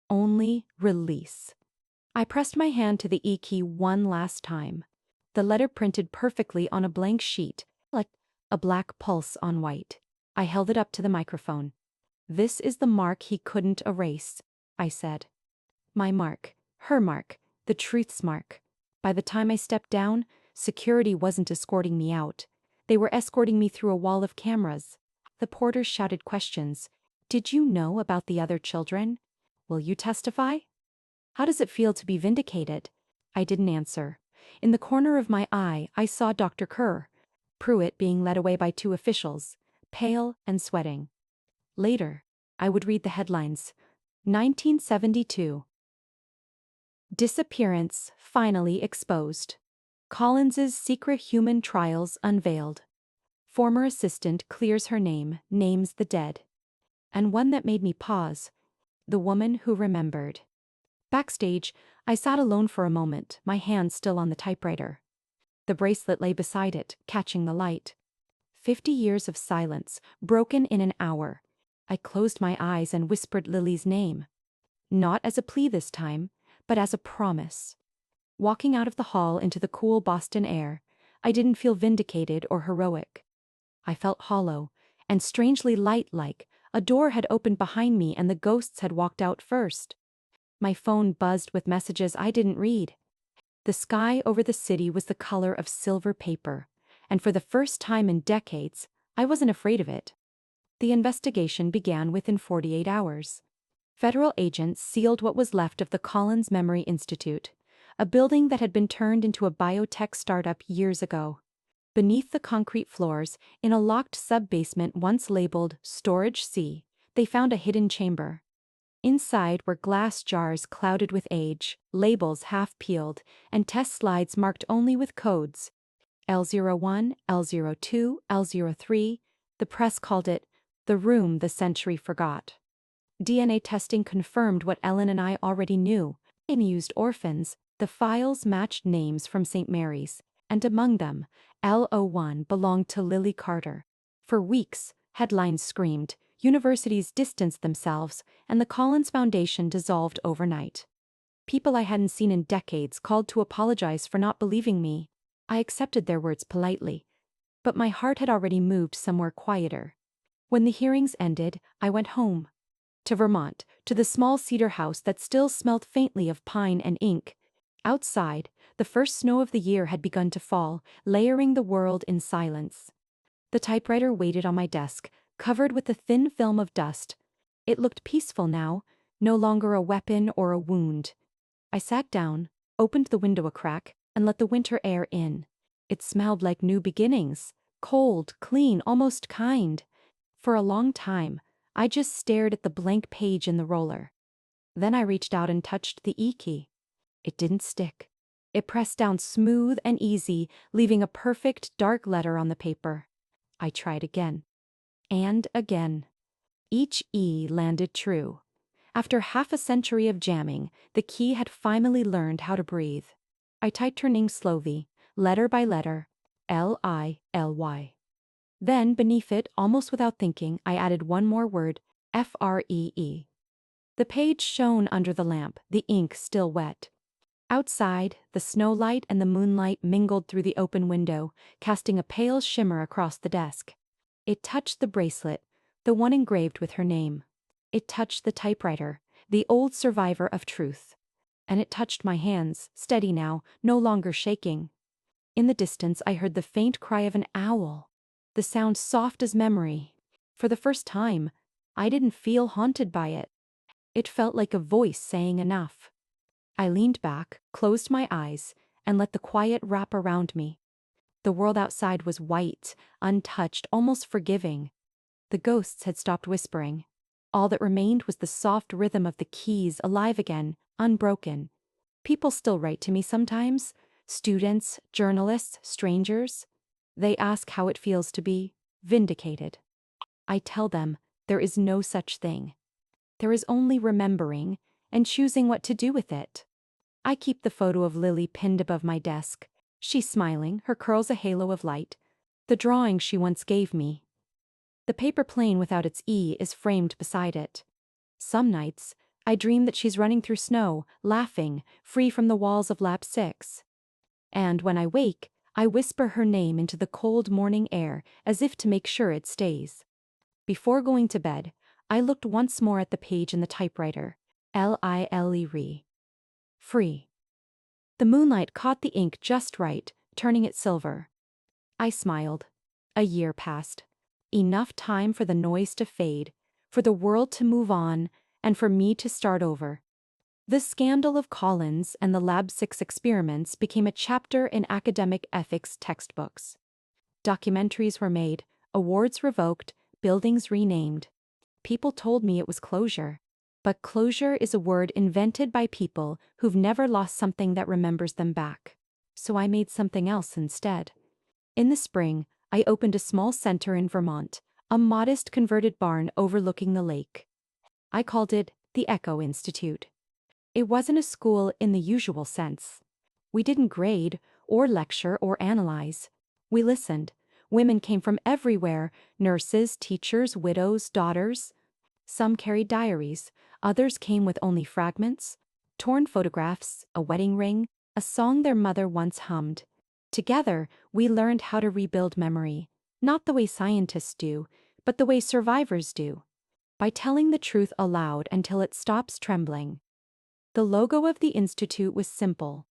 Only release. I pressed my hand to the E key one last time. The letter printed perfectly on a blank sheet, like a black pulse on white. I held it up to the microphone. "This is the mark he couldn't erase," I said. My mark, her mark, the truth's mark. By the time I stepped down, security wasn't escorting me out. They were escorting me through a wall of cameras. The porters shouted questions. "Did you know about the other children? Will you testify? How does it feel to be vindicated?" I didn't answer. In the corner of my eye, I saw Dr. Pruitt being led away by 2 officials, pale and sweating. Later, I would read the headlines. 1972. Disappearance finally exposed. Collins's secret human trials unveiled. Former assistant clears her name, names the dead. And one that made me pause. The woman who remembered. Backstage, I sat alone for a moment, my hand still on the typewriter. The bracelet lay beside it, catching the light. 50 years of silence, broken in an hour. I closed my eyes and whispered Lily's name. Not as a plea this time, but as a promise. Walking out of the hall into the cool Boston air, I didn't feel vindicated or heroic. I felt hollow, and strangely light-like. A door had opened behind me and the ghosts had walked out first. My phone buzzed with messages I didn't read. The sky over the city was the color of silver paper, and for the first time in decades, I wasn't afraid of it. The investigation began within 48 hours. Federal agents sealed what was left of the Collins Memory Institute, a building that had been turned into a biotech startup years ago. Beneath the concrete floors, in a locked sub-basement once labeled Storage C, they found a hidden chamber. Inside were glass jars clouded with age, labels half peeled, and test slides marked only with codes. L01, L02, L03, the press called it the room the century forgot. DNA testing confirmed what Ellen and I already knew. They used orphans, The files matched names from St. Mary's, and among them, L01 belonged to Lily Carter. For weeks, headlines screamed, universities distanced themselves, and the Collins Foundation dissolved overnight. People I hadn't seen in decades called to apologize for not believing me. I accepted their words politely, but my heart had already moved somewhere quieter. When the hearings ended, I went home. To Vermont, to the small cedar house that still smelled faintly of pine and ink. Outside, the first snow of the year had begun to fall, layering the world in silence. The typewriter waited on my desk, covered with a thin film of dust. It looked peaceful now, no longer a weapon or a wound. I sat down, opened the window a crack, and let the winter air in. It smelled like new beginnings, cold, clean, almost kind. For a long time, I just stared at the blank page in the roller. Then I reached out and touched the E key. It didn't stick. It pressed down smooth and easy, leaving a perfect dark letter on the paper. I tried again. And again. Each E landed true. After half a century of jamming, the key had finally learned how to breathe. I typed her name slowly, letter by letter, Lily. Then, beneath it, almost without thinking, I added one more word, Free. The page shone under the lamp, the ink still wet. Outside, the snowlight and the moonlight mingled through the open window, casting a pale shimmer across the desk. It touched the bracelet, the one engraved with her name. It touched the typewriter, the old survivor of truth. And it touched my hands, steady now, no longer shaking. In the distance, I heard the faint cry of an owl, the sound soft as memory. For the first time, I didn't feel haunted by it. It felt like a voice saying enough. I leaned back, closed my eyes, and let the quiet wrap around me. The world outside was white, untouched, almost forgiving. The ghosts had stopped whispering. All that remained was the soft rhythm of the keys, alive again, unbroken. People still write to me sometimes. Students, journalists, strangers. They ask how it feels to be vindicated. I tell them there is no such thing. There is only remembering and choosing what to do with it. I keep the photo of Lily pinned above my desk. She's smiling, her curls a halo of light. The drawing she once gave me. The paper plane without its E is framed beside it. Some nights, I dream that she's running through snow, laughing, free from the walls of Lab 6. And when I wake, I whisper her name into the cold morning air as if to make sure it stays. Before going to bed, I looked once more at the page in the typewriter. Lily. Free. The moonlight caught the ink just right, turning it silver. I smiled. A year passed. Enough time for the noise to fade, for the world to move on, and for me to start over. The scandal of Collins and the Lab 6 experiments became a chapter in academic ethics textbooks. Documentaries were made, awards revoked, buildings renamed. People told me it was closure. But closure is a word invented by people who've never lost something that remembers them back. So I made something else instead. In the spring, I opened a small center in Vermont, a modest converted barn overlooking the lake. I called it the Echo Institute. It wasn't a school in the usual sense. We didn't grade, or lecture, or analyze. We listened. Women came from everywhere, nurses, teachers, widows, daughters. Some carried diaries, others came with only fragments, torn photographs, a wedding ring, a song their mother once hummed. Together, we learned how to rebuild memory, not the way scientists do, but the way survivors do, by telling the truth aloud until it stops trembling. The logo of the institute was simple.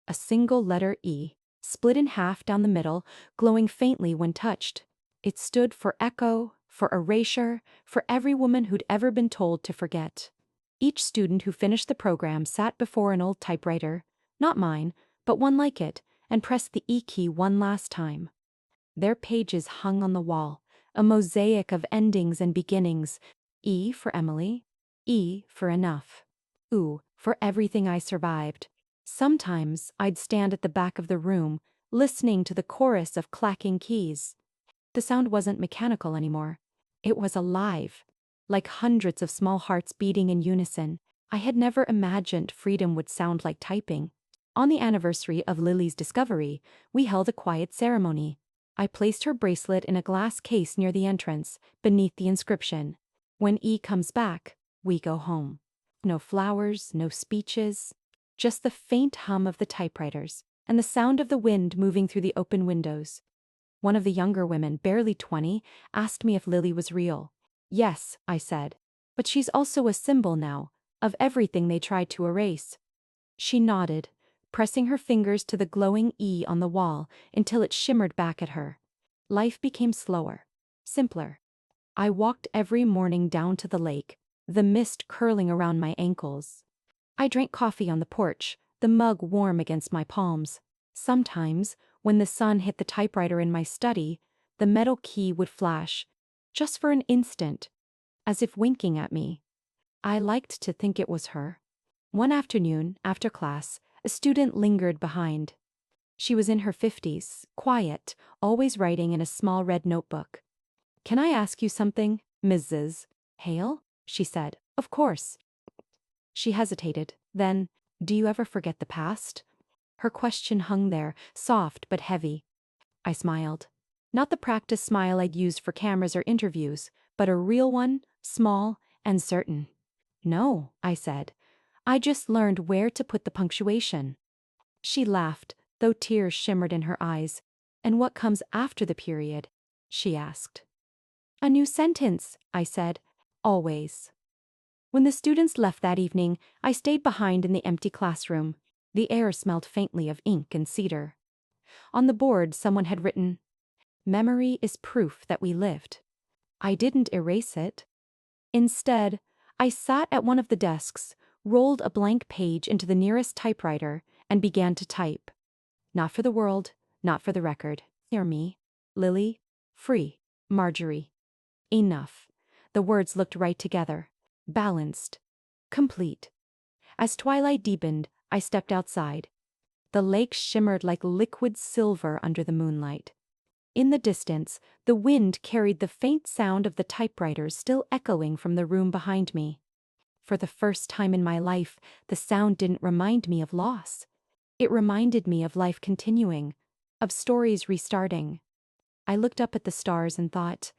A single letter E, split in half down the middle, glowing faintly when touched. It stood for echo, for erasure, for every woman who'd ever been told to forget. Each student who finished the program sat before an old typewriter, not mine, but one like it, and pressed the E key one last time. Their pages hung on the wall, a mosaic of endings and beginnings. E for Emily, E for enough, U for everything I survived. Sometimes I'd stand at the back of the room, listening to the chorus of clacking keys. The sound wasn't mechanical anymore. It was alive, like hundreds of small hearts beating in unison. I had never imagined freedom would sound like typing. On the anniversary of Lily's discovery, we held a quiet ceremony. I placed her bracelet in a glass case near the entrance, beneath the inscription, "When E comes back, we go home." No flowers, no speeches, just the faint hum of the typewriters and the sound of the wind moving through the open windows. One of the younger women, barely 20, asked me if Lily was real. "Yes," I said. "But she's also a symbol now, of everything they tried to erase." She nodded, pressing her fingers to the glowing E on the wall until it shimmered back at her. Life became slower, simpler. I walked every morning down to the lake, the mist curling around my ankles. I drank coffee on the porch, the mug warm against my palms. Sometimes, when the sun hit the typewriter in my study, the metal key would flash, just for an instant, as if winking at me. I liked to think it was her. One afternoon, after class, a student lingered behind. She was in her 50s, quiet, always writing in a small red notebook. "Can I ask you something, Mrs. Hale?" she said. "Of course." She hesitated. Then, "Do you ever forget the past?" Her question hung there, soft but heavy. I smiled. Not the practice smile I'd used for cameras or interviews, but a real one, small and certain. "No," I said. "I just learned where to put the punctuation." She laughed, though tears shimmered in her eyes. "And what comes after the period?" she asked. "A new sentence," I said. "Always." When the students left that evening, I stayed behind in the empty classroom. The air smelled faintly of ink and cedar. On the board, someone had written, "Memory is proof that we lived." I didn't erase it. Instead, I sat at one of the desks, rolled a blank page into the nearest typewriter, and began to type. Not for the world, not for the record. Hear me. Lily, free. Marjorie. Enough. The words looked right together. Balanced. Complete. As twilight deepened, I stepped outside. The lake shimmered like liquid silver under the moonlight. In the distance, the wind carried the faint sound of the typewriters still echoing from the room behind me. For the first time in my life, the sound didn't remind me of loss. It reminded me of life continuing, of stories restarting. I looked up at the stars and thought,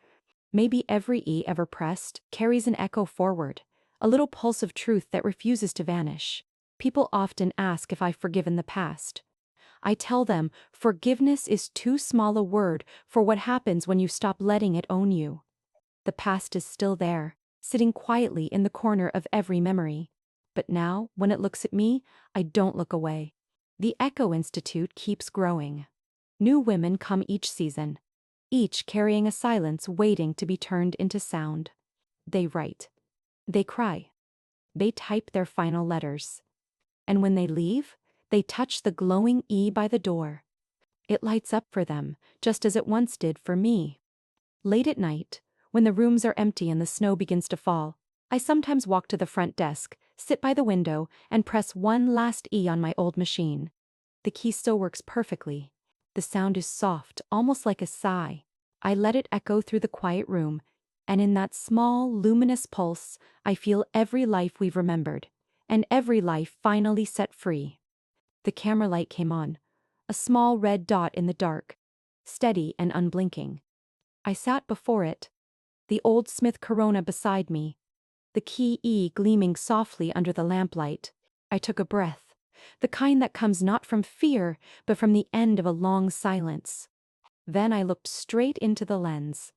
maybe every E ever pressed carries an echo forward, a little pulse of truth that refuses to vanish. People often ask if I've forgiven the past. I tell them forgiveness is too small a word for what happens when you stop letting it own you. The past is still there, sitting quietly in the corner of every memory. But now, when it looks at me, I don't look away. The Echo Institute keeps growing. New women come each season, each carrying a silence waiting to be turned into sound. They write. They cry. They type their final letters. And when they leave, they touch the glowing E by the door. It lights up for them, just as it once did for me. Late at night, when the rooms are empty and the snow begins to fall, I sometimes walk to the front desk, sit by the window, and press one last E on my old machine. The key still works perfectly. The sound is soft, almost like a sigh. I let it echo through the quiet room, and in that small, luminous pulse, I feel every life we've remembered, and every life finally set free. The camera light came on, a small red dot in the dark, steady and unblinking. I sat before it, the old Smith Corona beside me, the key E gleaming softly under the lamplight. I took a breath, the kind that comes not from fear, but from the end of a long silence. Then I looked straight into the lens.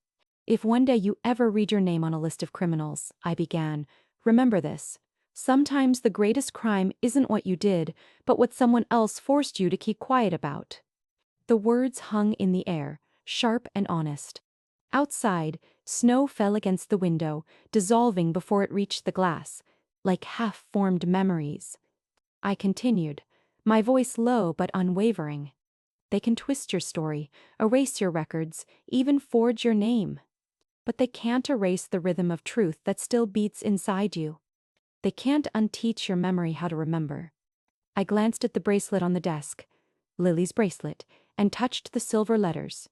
"If one day you ever read your name on a list of criminals," I began, "remember this. Sometimes the greatest crime isn't what you did, but what someone else forced you to keep quiet about." The words hung in the air, sharp and honest. Outside, snow fell against the window, dissolving before it reached the glass, like half-formed memories. I continued, my voice low but unwavering. "They can twist your story, erase your records, even forge your name. But they can't erase the rhythm of truth that still beats inside you. They can't unteach your memory how to remember." I glanced at the bracelet on the desk, Lily's bracelet, and touched the silver letters.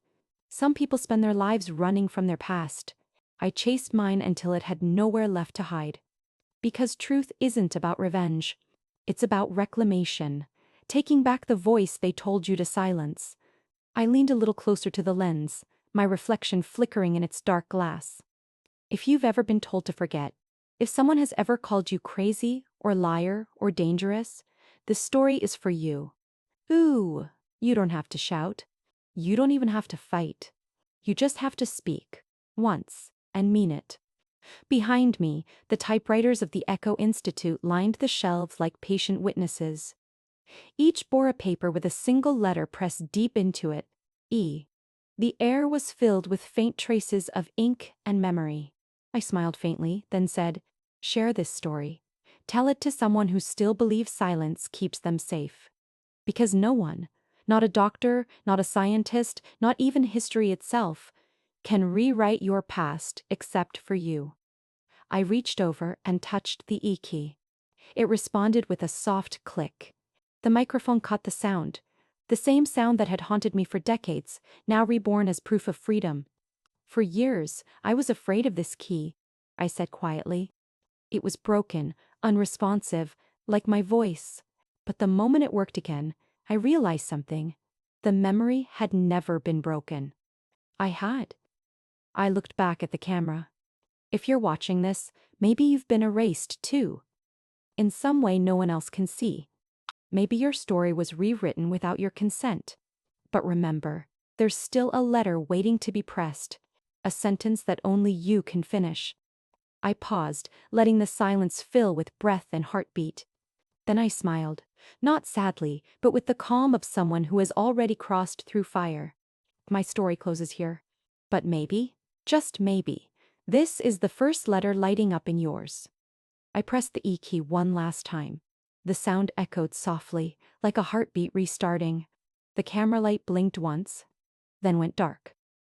Some people spend their lives running from their past. I chased mine until it had nowhere left to hide. Because truth isn't about revenge. It's about reclamation. taking back the voice they told you to silence. I leaned a little closer to the lens, my reflection flickering in its dark glass. If you've ever been told to forget, if someone has ever called you crazy, or liar, or dangerous, this story is for you. Ooh, you don't have to shout. You don't even have to fight. You just have to speak. Once, and mean it. Behind me, the typewriters of the Echo Institute lined the shelves like patient witnesses. Each bore a paper with a single letter pressed deep into it, E. The air was filled with faint traces of ink and memory. I smiled faintly, then said, "Share this story. Tell it to someone who still believes silence keeps them safe." Because no one, not a doctor, not a scientist, not even history itself, can rewrite your past except for you. I reached over and touched the E key. It responded with a soft click. The microphone caught the sound. The same sound that had haunted me for decades, now reborn as proof of freedom. For years, I was afraid of this key, I said quietly. It was broken, unresponsive, like my voice. But the moment it worked again, I realized something. The memory had never been broken. I had. I looked back at the camera. If you're watching this, maybe you've been erased too. In some way no one else can see. Maybe your story was rewritten without your consent. But remember, there's still a letter waiting to be pressed, a sentence that only you can finish. I paused, letting the silence fill with breath and heartbeat. Then I smiled, not sadly, but with the calm of someone who has already crossed through fire. My story closes here. But maybe, just maybe, this is the first letter lighting up in yours. I pressed the E key one last time. The sound echoed softly, like a heartbeat restarting. The camera light blinked once, then went dark.